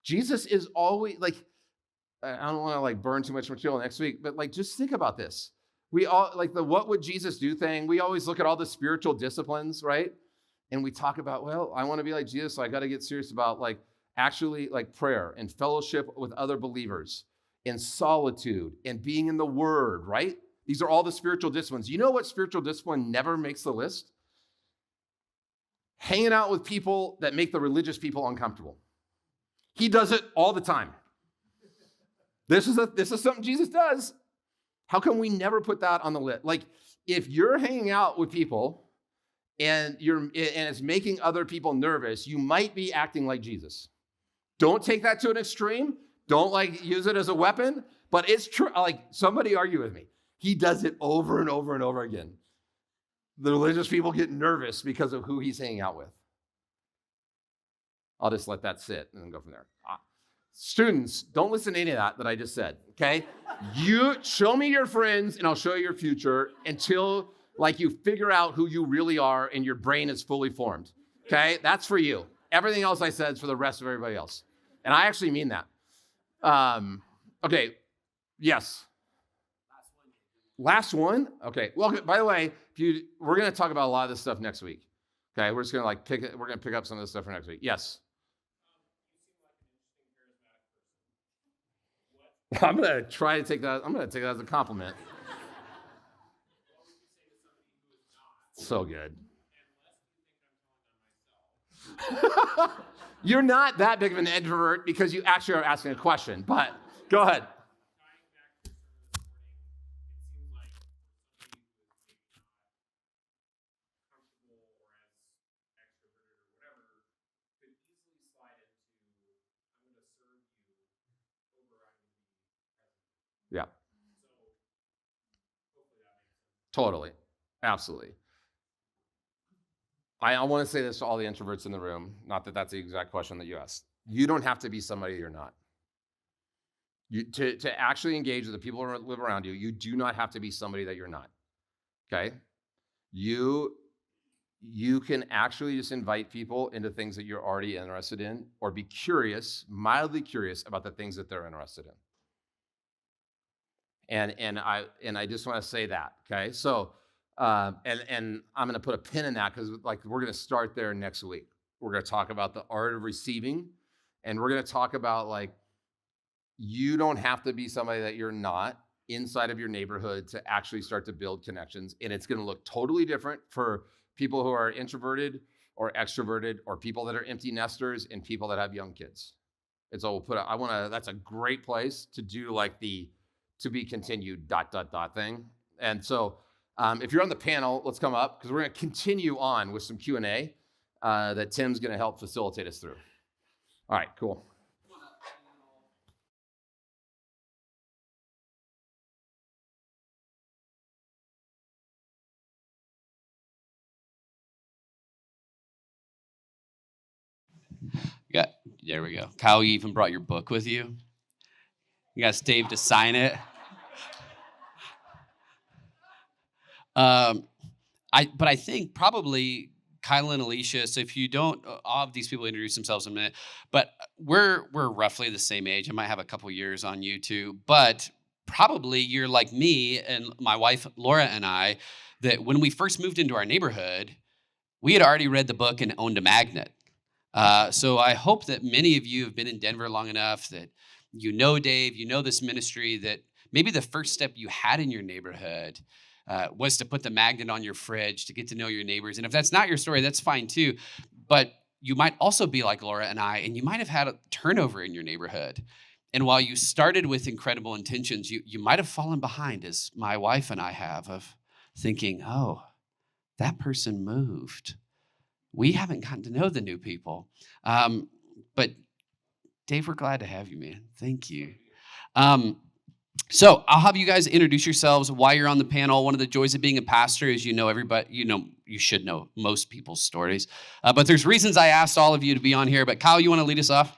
Jesus is always like, I don't want to like burn too much material next week, but like just think about this. We all like the what would Jesus do thing. We always look at all the spiritual disciplines, right? And we talk about, well, I want to be like Jesus, so I got to get serious about like actually like prayer and fellowship with other believers and solitude and being in the Word, right? These are all the spiritual disciplines. You know what spiritual discipline never makes the list? Hanging out with people that make the religious people uncomfortable. He does it all the time. This is something Jesus does. How come we never put that on the list? Like, if you're hanging out with people and it's making other people nervous, you might be acting like Jesus. Don't take that to an extreme. Don't like use it as a weapon, but it's true. Like somebody argue with me. He does it over and over and over again. The religious people get nervous because of who he's hanging out with. I'll just let that sit and then go from there. Students, don't listen to any of that I just said, okay? You show me your friends and I'll show you your future until like you figure out who you really are and your brain is fully formed, okay? That's for you. Everything else I said is for the rest of everybody else. And I actually mean that. Okay, yes. Last one? Okay. Well, by the way, we're going to talk about a lot of this stuff next week. Okay, we're just going to like we're going to pick up some of this stuff for next week. Yes. I'm going to try to take that. I'm going to take that as a compliment. So good. You're not that big of an introvert because you actually are asking a question, but go ahead. Yeah. Totally. Absolutely. I want to say this to all the introverts in the room, not that that's the exact question that you asked. You don't have to be somebody you're not. To actually engage with the people who live around you, you do not have to be somebody that you're not. Okay? You can actually just invite people into things that you're already interested in, or be curious, mildly curious about the things that they're interested in. And I just want to say that, okay? So, and I'm going to put a pin in that because like we're going to start there next week. We're going to talk about the art of receiving, and we're going to talk about like you don't have to be somebody that you're not inside of your neighborhood to actually start to build connections, and it's going to look totally different for people who are introverted or extroverted, or people that are empty nesters and people that have young kids. And so that's a great place to do like the to be continued ... thing. And so if you're on the panel, let's come up because we're going to continue on with some Q&A that Tim's going to help facilitate us through. All right, cool. Yeah, there we go. Kyle, you even brought your book with you. You got Dave to sign it. but I think probably Kyle and Alicia. So if you don't, all of these people introduce themselves in a minute, but we're roughly the same age. I might have a couple years on you too, but probably you're like me and my wife Laura and I. That when we first moved into our neighborhood, we had already read the book and owned a magnet. So I hope that many of you have been in Denver long enough that you know Dave, you know this ministry, that maybe the first step you had in your neighborhood was to put the magnet on your fridge to get to know your neighbors. And if that's not your story, that's fine too. But you might also be like Laura and I, and you might have had a turnover in your neighborhood. And while you started with incredible intentions, you might have fallen behind, as my wife and I have, of thinking, oh, that person moved. We haven't gotten to know the new people. But Dave, we're glad to have you, man. Thank you. So I'll have you guys introduce yourselves, why you're on the panel. One of the joys of being a pastor is everybody, you should know most people's stories. But there's reasons I asked all of you to be on here. But Kyle, you want to lead us off?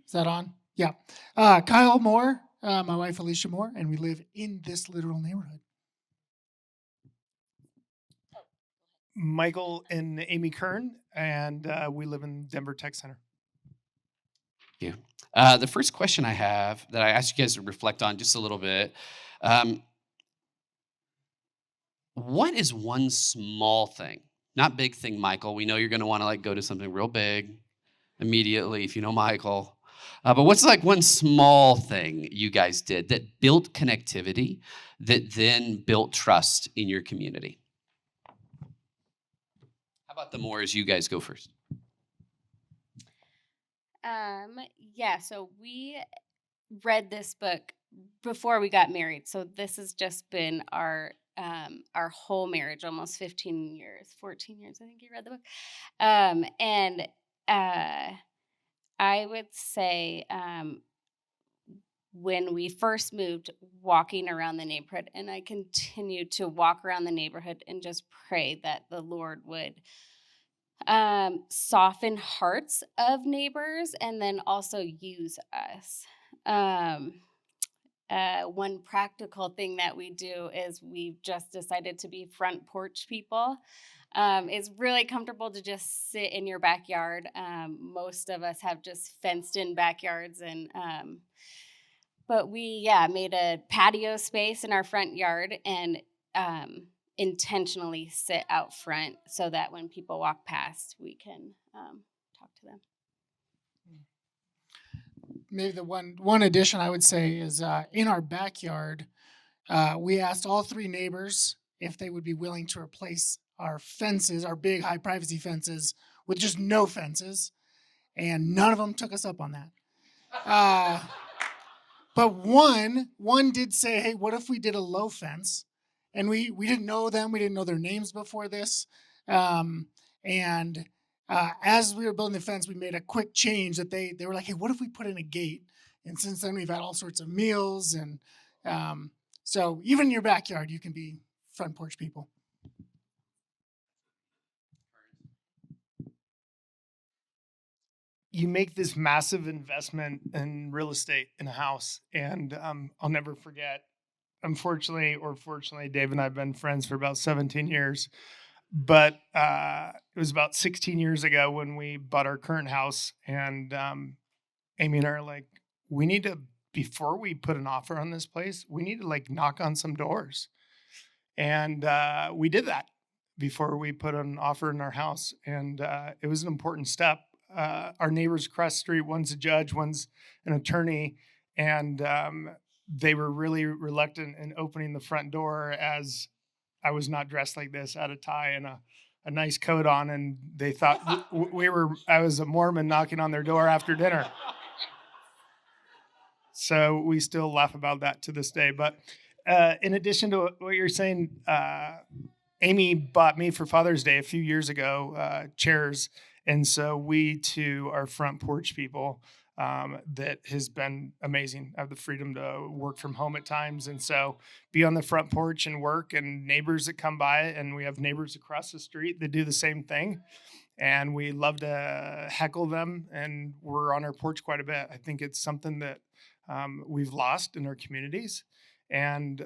Is that on? Yeah. Kyle Moore, my wife Alicia Moore, and we live in this literal neighborhood. Michael and Amy Kern, and we live in Denver Tech Center. Thank you. The first question I have that I asked you guys to reflect on just a little bit. What is one small thing? Not big thing, Michael. We know you're going to want to go to something real big immediately if you know Michael. But what's one small thing you guys did that built connectivity, that then built trust in your community? How about the Moores? You guys go first. Yeah, so we read this book before we got married. So this has just been our whole marriage, almost 14 years, I think you read the book. And I would say when we first moved, walking around the neighborhood, and I continued to walk around the neighborhood and just pray that the Lord would soften hearts of neighbors and then also use us. One practical thing that we do is we've just decided to be front porch people. It's really comfortable to just sit in your backyard. Most of us have just fenced in backyards, but we made a patio space in our front yard and intentionally sit out front so that when people walk past, we can talk to them. Maybe the one addition I would say is in our backyard, we asked all three neighbors if they would be willing to replace our fences, our big high privacy fences, with just no fences, and none of them took us up on that. But one did say, hey, what if we did a low fence? And we didn't know them. We didn't know their names before this. As we were building the fence, we made a quick change that they were like, hey, what if we put in a gate? And since then, we've had all sorts of meals. And so even in your backyard, you can be front porch people. You make this massive investment in real estate in a house, and I'll never forget. Unfortunately, or fortunately, Dave and I have been friends for about 17 years. But it was about 16 years ago when we bought our current house, and Amy and I are like, we need to, before we put an offer on this place, we need to knock on some doors. And we did that before we put an offer in our house. And it was an important step. Our neighbors across the street, one's a judge, one's an attorney, and they were really reluctant in opening the front door as I was not dressed like this. I had a tie and a nice coat on, and they thought I was a Mormon knocking on their door after dinner. So we still laugh about that to this day. But in addition to what you're saying, Amy bought me for Father's Day a few years ago chairs. And so we too are front porch people. That has been amazing. I have the freedom to work from home at times. And so be on the front porch and work, and neighbors that come by, and we have neighbors across the street that do the same thing. And we love to heckle them, and we're on our porch quite a bit. I think it's something that we've lost in our communities. And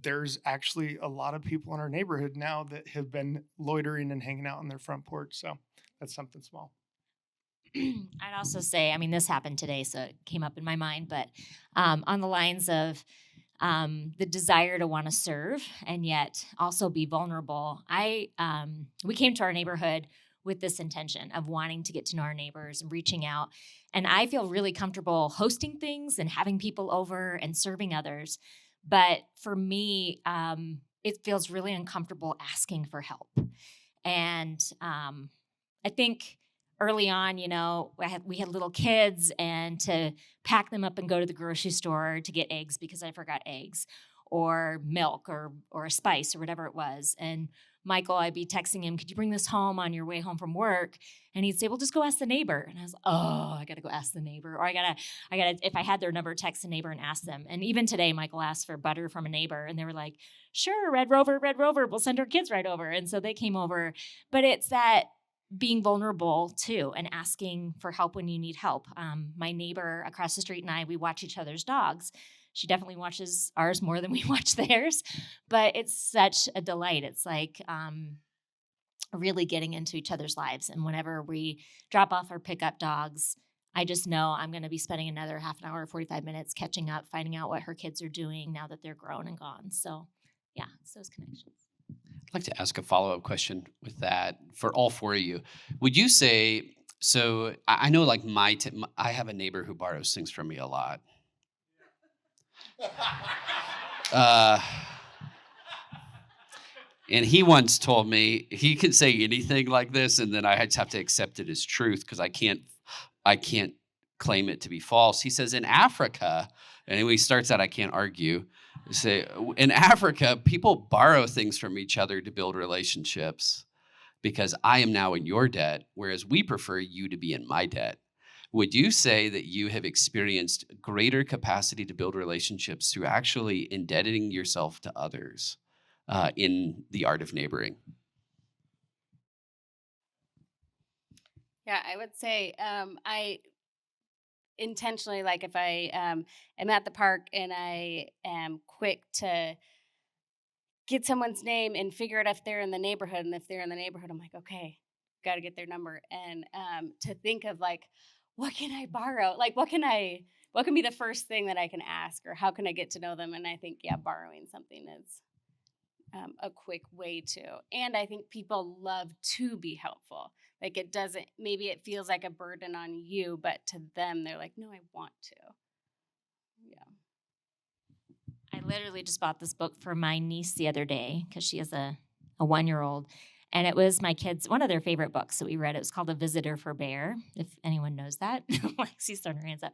there's actually a lot of people in our neighborhood now that have been loitering and hanging out on their front porch. So that's something small. I'd also say, I mean, this happened today, so it came up in my mind, but on the lines of the desire to want to serve and yet also be vulnerable. We came to our neighborhood with this intention of wanting to get to know our neighbors and reaching out. And I feel really comfortable hosting things and having people over and serving others. But for me, it feels really uncomfortable asking for help. And I think early on, we had little kids, and to pack them up and go to the grocery store to get eggs because I forgot eggs or milk or a spice or whatever it was. And Michael, I'd be texting him, could you bring this home on your way home from work? And he'd say, well, just go ask the neighbor. And I was, I got to go ask the neighbor. Or I gotta, if I had their number, text the neighbor and ask them. And even today, Michael asked for butter from a neighbor, and they were like, sure, Red Rover, we'll send our kids right over. And so they came over. But it's that being vulnerable too and asking for help when you need help. My neighbor across the street and I, we watch each other's dogs. She definitely watches ours more than we watch theirs, but it's such a delight. It's like really getting into each other's lives. And whenever we drop off our pickup dogs, I just know I'm going to be spending another half an hour, 45 minutes catching up, finding out what her kids are doing now that they're grown and gone. So yeah, it's those connections. I'd like to ask a follow-up question with that for all four of you. Would you say, so I know like I have a neighbor who borrows things from me a lot. And he once told me he can say anything like this, and then I just have to accept it as truth because I can't claim it to be false. He says in Africa, and when he starts out, I can't argue. Say in Africa, people borrow things from each other to build relationships because I am now in your debt, whereas we prefer you to be in my debt. Would you say that you have experienced greater capacity to build relationships through actually indebting yourself to others in the art of neighboring? Yeah, I would say I intentionally, like if I am at the park and I am quick to get someone's name and figure out if they're in the neighborhood. And if they're in the neighborhood, I'm like, okay, got to get their number. And to think of like, what can I borrow? Like, what can be the first thing that I can ask, or how can I get to know them? And I think, yeah, borrowing something is a quick way to. And I think people love to be helpful. Like maybe it feels like a burden on you, but to them, they're like, no, I want to. Yeah. I literally just bought this book for my niece the other day because she has a 1-year-old. And it was my kids' one of their favorite books that we read. It was called A Visitor for Bear, if anyone knows that. Lexi's throwing her hands up.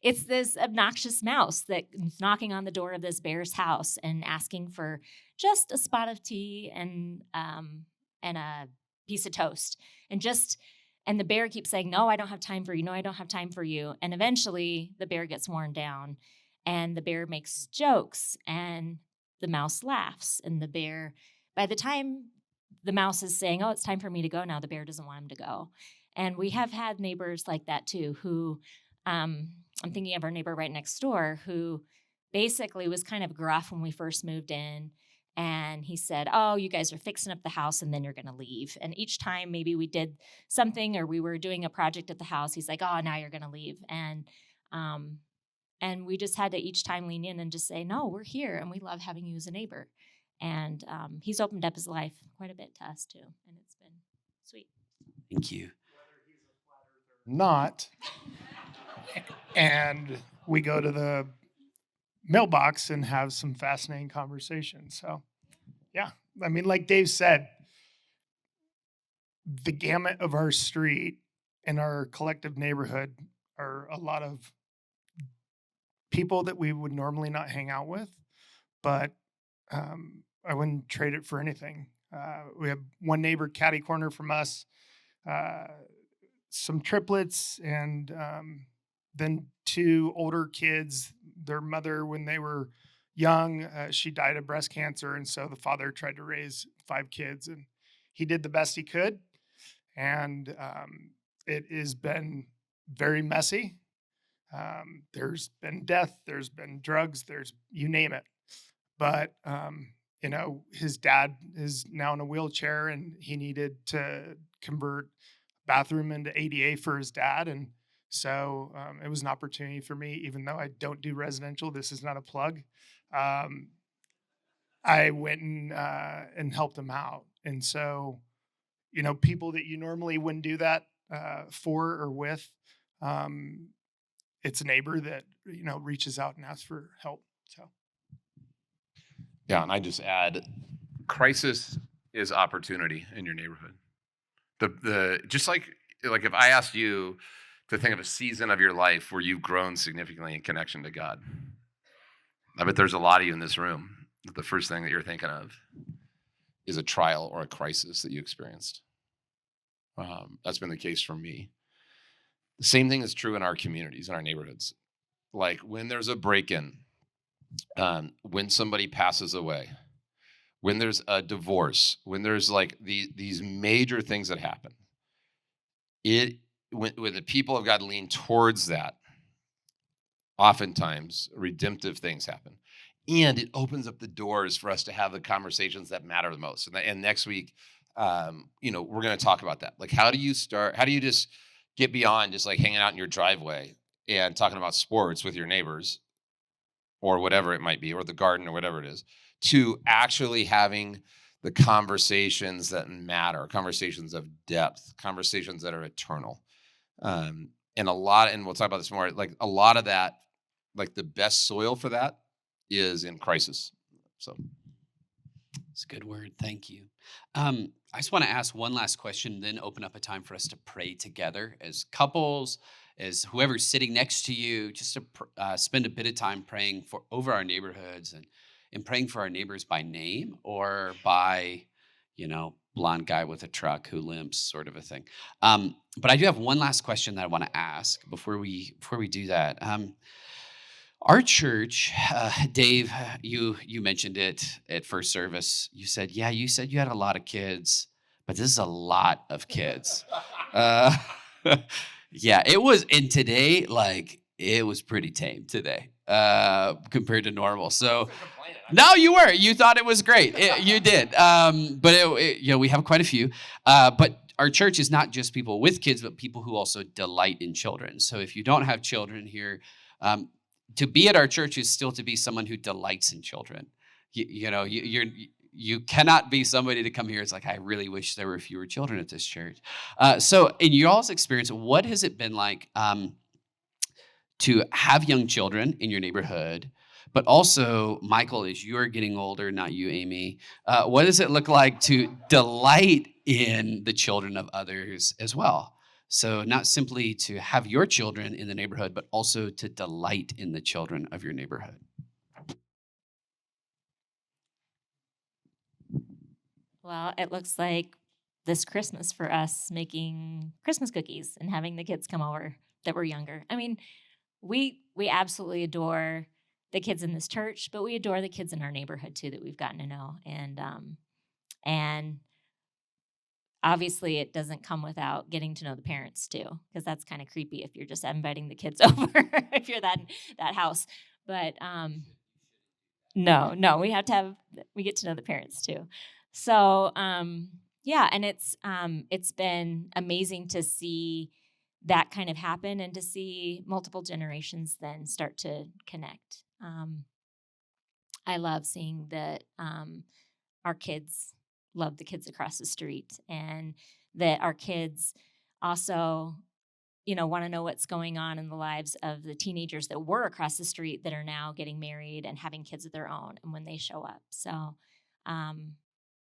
It's this obnoxious mouse that's knocking on the door of this bear's house and asking for just a spot of tea and a piece of toast. And the bear keeps saying, no, I don't have time for you. No, I don't have time for you. And eventually the bear gets worn down and the bear makes jokes and the mouse laughs. And the bear, by the time the mouse is saying, oh, it's time for me to go now, the bear doesn't want him to go. And we have had neighbors like that too, who I'm thinking of our neighbor right next door who basically was kind of gruff when we first moved in. And he said, oh, you guys are fixing up the house and then you're going to leave. And each time maybe we did something or we were doing a project at the house, he's like, oh, now you're going to leave. And we just had to each time lean in and just say, no, we're here and we love having you as a neighbor. And he's opened up his life quite a bit to us too. And it's been sweet. Thank you. Not. And we go to the mailbox and have some fascinating conversations. So, yeah, I mean, like Dave said, the gamut of our street and our collective neighborhood are a lot of people that we would normally not hang out with, but I wouldn't trade it for anything. We have one neighbor catty corner from us, some triplets, and then 2 older kids. Their mother, when they were young, she died of breast cancer. And so the father tried to raise 5 kids and he did the best he could. And it has been very messy. There's been death, there's been drugs, there's you name it. but his dad is now in a wheelchair, and he needed to convert bathroom into ADA for his dad, and so it was an opportunity for me. Even though I don't do residential, this is not a plug. Um, I went and helped him out, and so people that you normally wouldn't do that for or with. Um, it's a neighbor that reaches out and asks for help. So Yeah, and I just add, crisis is opportunity in your neighborhood. The just like if I asked you to think of a season of your life where you've grown significantly in connection to God, I bet there's a lot of you in this room that the first thing that you're thinking of is a trial or a crisis that you experienced. That's been the case for me. The same thing is true in our communities, in our neighborhoods. Like when there's a break-in, when somebody passes away, when there's a divorce, when there's like these major things that happen, when the people of God lean towards that, oftentimes redemptive things happen. And it opens up the doors for us to have the conversations that matter the most. And next week, we're going to talk about that. Like, how do you just get beyond just like hanging out in your driveway and talking about sports with your neighbors or whatever it might be, or the garden or whatever it is, to actually having the conversations that matter, conversations of depth, conversations that are eternal. And we'll talk about this more, like a lot of that, like the best soil for that is in crisis. So It's a good word. Thank you. I just want to ask one last question, then open up a time for us to pray together as couples, as whoever's sitting next to you, just to spend a bit of time praying over our neighborhoods and praying for our neighbors by name or by, blonde guy with a truck who limps, sort of a thing. But I do have one last question that I want to ask before we do that. Our church, Dave, you mentioned it at first service. You said you had a lot of kids, but this is a lot of kids. Yeah, it was. And today, it was pretty tame today compared to normal. So, no, you were. You thought it was great. You did. But we have quite a few. But our church is not just people with kids, but people who also delight in children. So if you don't have children here, to be at our church is still to be someone who delights in children. You cannot be somebody to come here. It's like, I really wish there were fewer children at this church. So in y'all's experience, what has it been like to have young children in your neighborhood? But also, Michael, as you're getting older, not you, Amy, what does it look like to delight in the children of others as well? So not simply to have your children in the neighborhood, but also to delight in the children of your neighborhood. Well, it looks like this Christmas for us making Christmas cookies and having the kids come over that were younger. I mean, we absolutely adore the kids in this church, but we adore the kids in our neighborhood too that we've gotten to know. And obviously it doesn't come without getting to know the parents too, because that's kind of creepy if you're just inviting the kids over if you're that house. But no, we get to know the parents too. So yeah, and it's been amazing to see that kind of happen and to see multiple generations then start to connect. I love seeing that our kids love the kids across the street, and that our kids also, want to know what's going on in the lives of the teenagers that were across the street that are now getting married and having kids of their own, and when they show up. So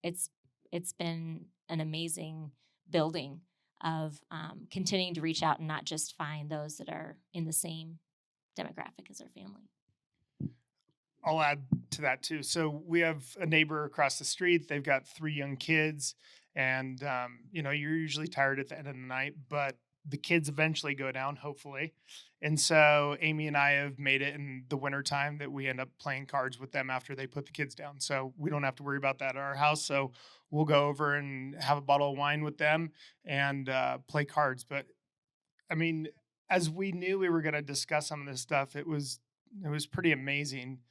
it's been an amazing building of continuing to reach out and not just find those that are in the same demographic as our family. I'll add to that too. So we have a neighbor across the street. They've got 3 young kids, and you're usually tired at the end of the night, but the kids eventually go down, hopefully. And so Amy and I have made it in the wintertime that we end up playing cards with them after they put the kids down. So we don't have to worry about that at our house. So we'll go over and have a bottle of wine with them and play cards. But I mean, as we knew we were going to discuss some of this stuff, it was pretty amazing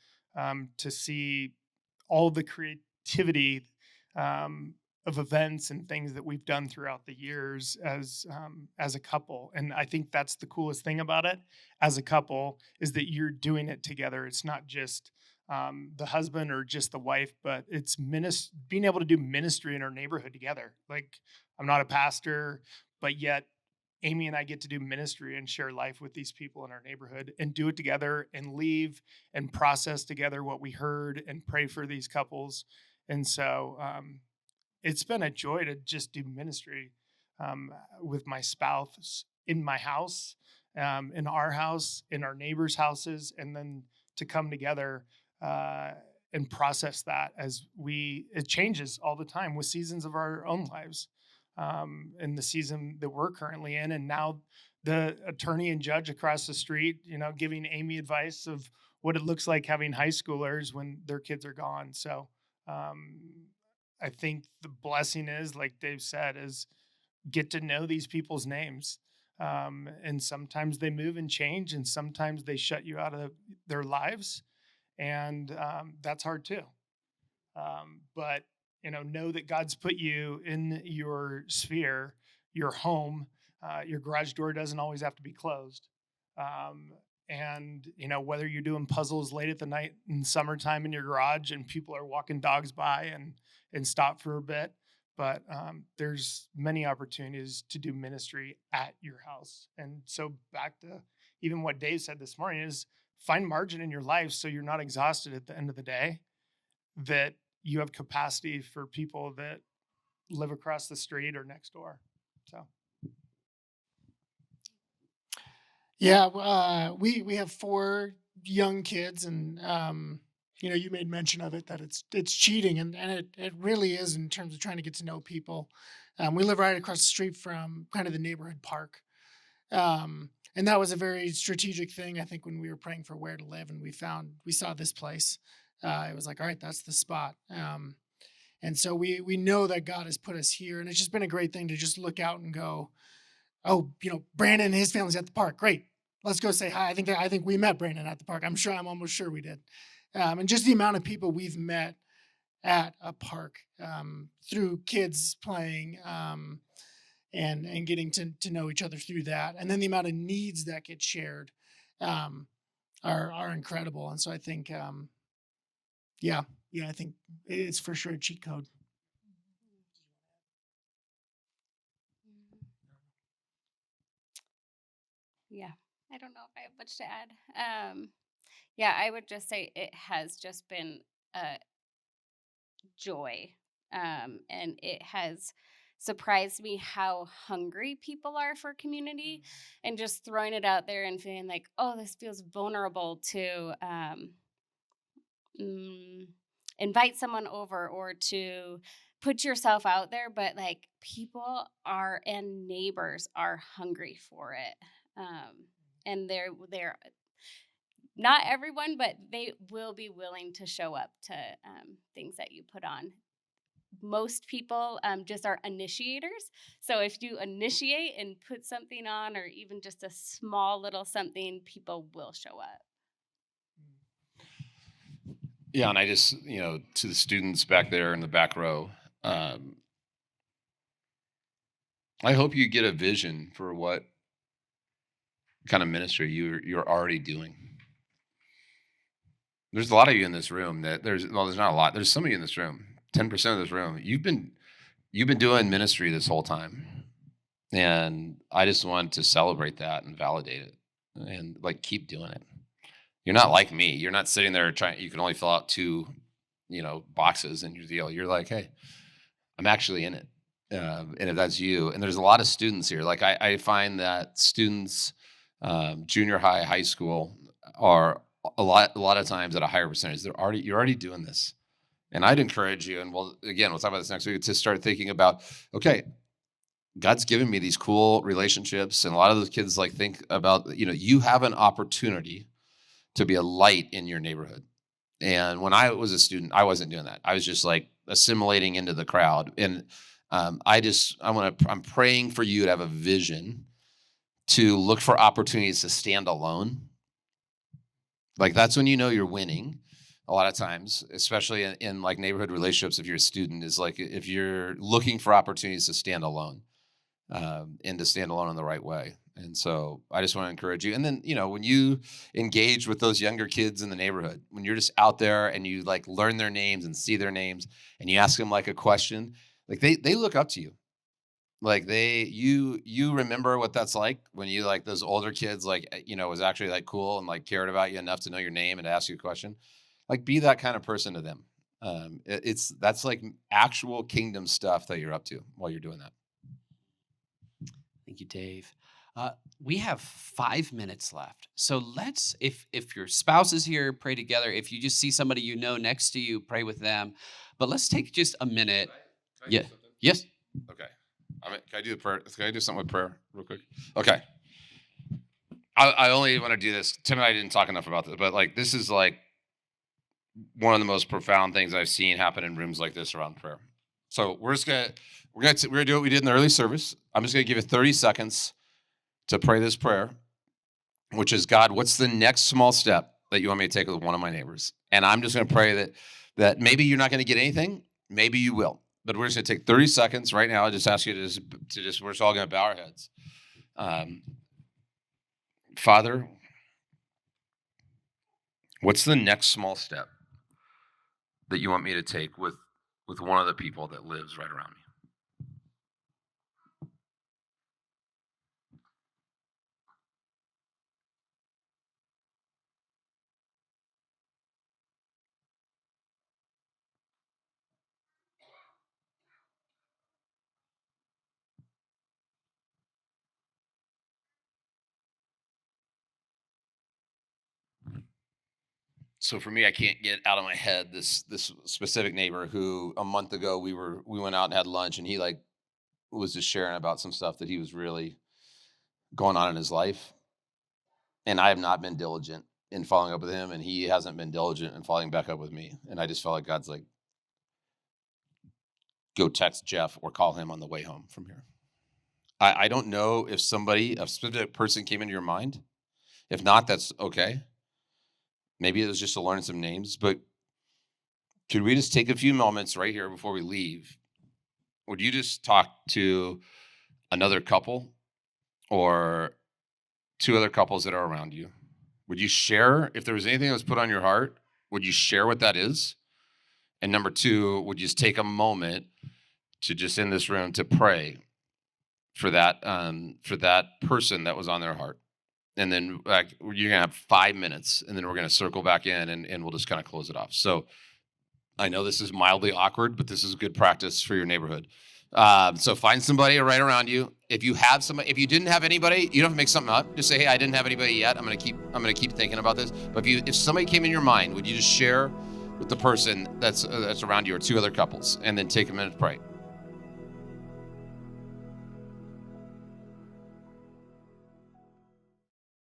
to see all the creativity of events and things that we've done throughout the years as a couple. And I think that's the coolest thing about it as a couple, is that you're doing it together. It's not just the husband or just the wife, but it's being able to do ministry in our neighborhood together. Like, I'm not a pastor, but yet Amy and I get to do ministry and share life with these people in our neighborhood and do it together and leave and process together what we heard and pray for these couples. And so it's been a joy to just do ministry with my spouse in my house, in our house, in our neighbors' houses, and then to come together and process that it changes all the time with seasons of our own lives. In the season that we're currently in, and now the attorney and judge across the street, giving Amy advice of what it looks like having high schoolers when their kids are gone. So I think the blessing is, like Dave said, is get to know these people's names. And sometimes they move and change, and sometimes they shut you out of their lives. And that's hard too. But know that God's put you in your sphere, your home. Your garage door doesn't always have to be closed. And whether you're doing puzzles late at the night in summertime in your garage and people are walking dogs by and stop for a bit, but there's many opportunities to do ministry at your house. And so back to even what Dave said this morning is find margin in your life so you're not exhausted at the end of the day, that you have capacity for people that live across the street or next door. So. Yeah, we have 4 young kids, and you made mention of it, that it's cheating, and it really is in terms of trying to get to know people. We live right across the street from kind of the neighborhood park, and that was a very strategic thing. I think when we were praying for where to live, and we saw this place, it was like, all right, that's the spot. And so we know that God has put us here, and it's just been a great thing to just look out and go, oh, Brandon and his family's at the park. Great. Let's go say hi. I think we met Brandon at the park. I'm almost sure we did. And just the amount of people we've met at a park through kids playing and getting to know each other through that. And then the amount of needs that get shared are incredible. And so I think, I think it's for sure a cheat code. Yeah, I don't know if I have much to add. Yeah, I would just say it has just been a joy. And it has surprised me how hungry people are for community, and just throwing it out there and feeling like, oh, this feels vulnerable to invite someone over or to put yourself out there. But like, people are, and neighbors are hungry for it. And they're not everyone, but they will be willing to show up to things that you put on. Most people just are initiators. So if you initiate and put something on, or even just a small little something, people will show up. Yeah, and I just, to the students back there in the back row, I hope you get a vision for what kind of ministry you're already doing. There's a lot of you in this room there's not a lot. There's some of you in this room, 10% of this room. You've been doing ministry this whole time. And I just want to celebrate that and validate it and keep doing it. You're not like me. You're not sitting there you can only fill out 2, boxes in your deal. You're like, hey, I'm actually in it. And if that's you, and there's a lot of students here. Like I find that students, junior high, high school, are a lot of times at a higher percentage. You're already doing this. And I'd encourage you, and we'll talk about this next week, to start thinking about, okay, God's given me these cool relationships. And a lot of those kids think about, you have an opportunity to be a light in your neighborhood. And when I was a student, I wasn't doing that. I was just assimilating into the crowd. And I'm praying for you to have a vision to look for opportunities to stand alone. That's when you're winning. a lot of times, especially in like neighborhood relationships, if you're a student, is like if you're looking for opportunities to stand alone, and to stand alone in the right way. And so I just want to encourage you. And then, when you engage with those younger kids in the neighborhood, when you're just out there and you like learn their names and see their names and you ask them like a question, like they look up to you. Like you remember what that's like when you like those older kids, like, was actually like cool and like cared about you enough to know your name and to ask you a question. Like be that kind of person to them. That's like actual kingdom stuff that you're up to while you're doing that. Thank you, Dave. We have 5 minutes left. So let's, if your spouse is here, pray together. If you just see somebody next to you, pray with them. But let's take just a minute. Can I Yeah. do something? Yes. Okay. Can I do the prayer? Can I do something with prayer real quick? Okay. I only want to do this. Tim and I didn't talk enough about this, but like this is like one of the most profound things I've seen happen in rooms like this around prayer. So we're gonna do what we did in the early service. I'm just gonna give you 30 seconds to pray this prayer, which is, God, what's the next small step that you want me to take with one of my neighbors? And I'm just gonna pray that maybe you're not gonna get anything, maybe you will. But we're just gonna take 30 seconds right now. I just ask you to just we're just all gonna bow our heads. Father, what's the next small step that you want me to take with one of the people that lives right around me? So for me, I can't get out of my head this specific neighbor who a month ago we went out and had lunch, and he like was just sharing about some stuff that he was really going on in his life. And I have not been diligent in following up with him, and he hasn't been diligent in following back up with me. And I just felt like God's like, go text Jeff or call him on the way home from here. I don't know if a specific person came into your mind. If not, that's okay. Maybe it was just to learn some names, but could we just take a few moments right here before we leave? Would you just talk to another couple or two other couples that are around you? Would you share, if there was anything that was put on your heart, would you share what that is? And number two, would you just take a moment to just in this room to pray for that person that was on their heart? And then like you're gonna have 5 minutes, and then we're gonna circle back in and we'll just kind of close it off. So I know this is mildly awkward, but this is good practice for your neighborhood. So find somebody right around you. If you have somebody, if you didn't have anybody, you don't have to make something up. Just say, hey, I didn't have anybody yet. I'm gonna keep thinking about this. But if somebody came in your mind, would you just share with the person that's around you or two other couples, and then take a minute to pray?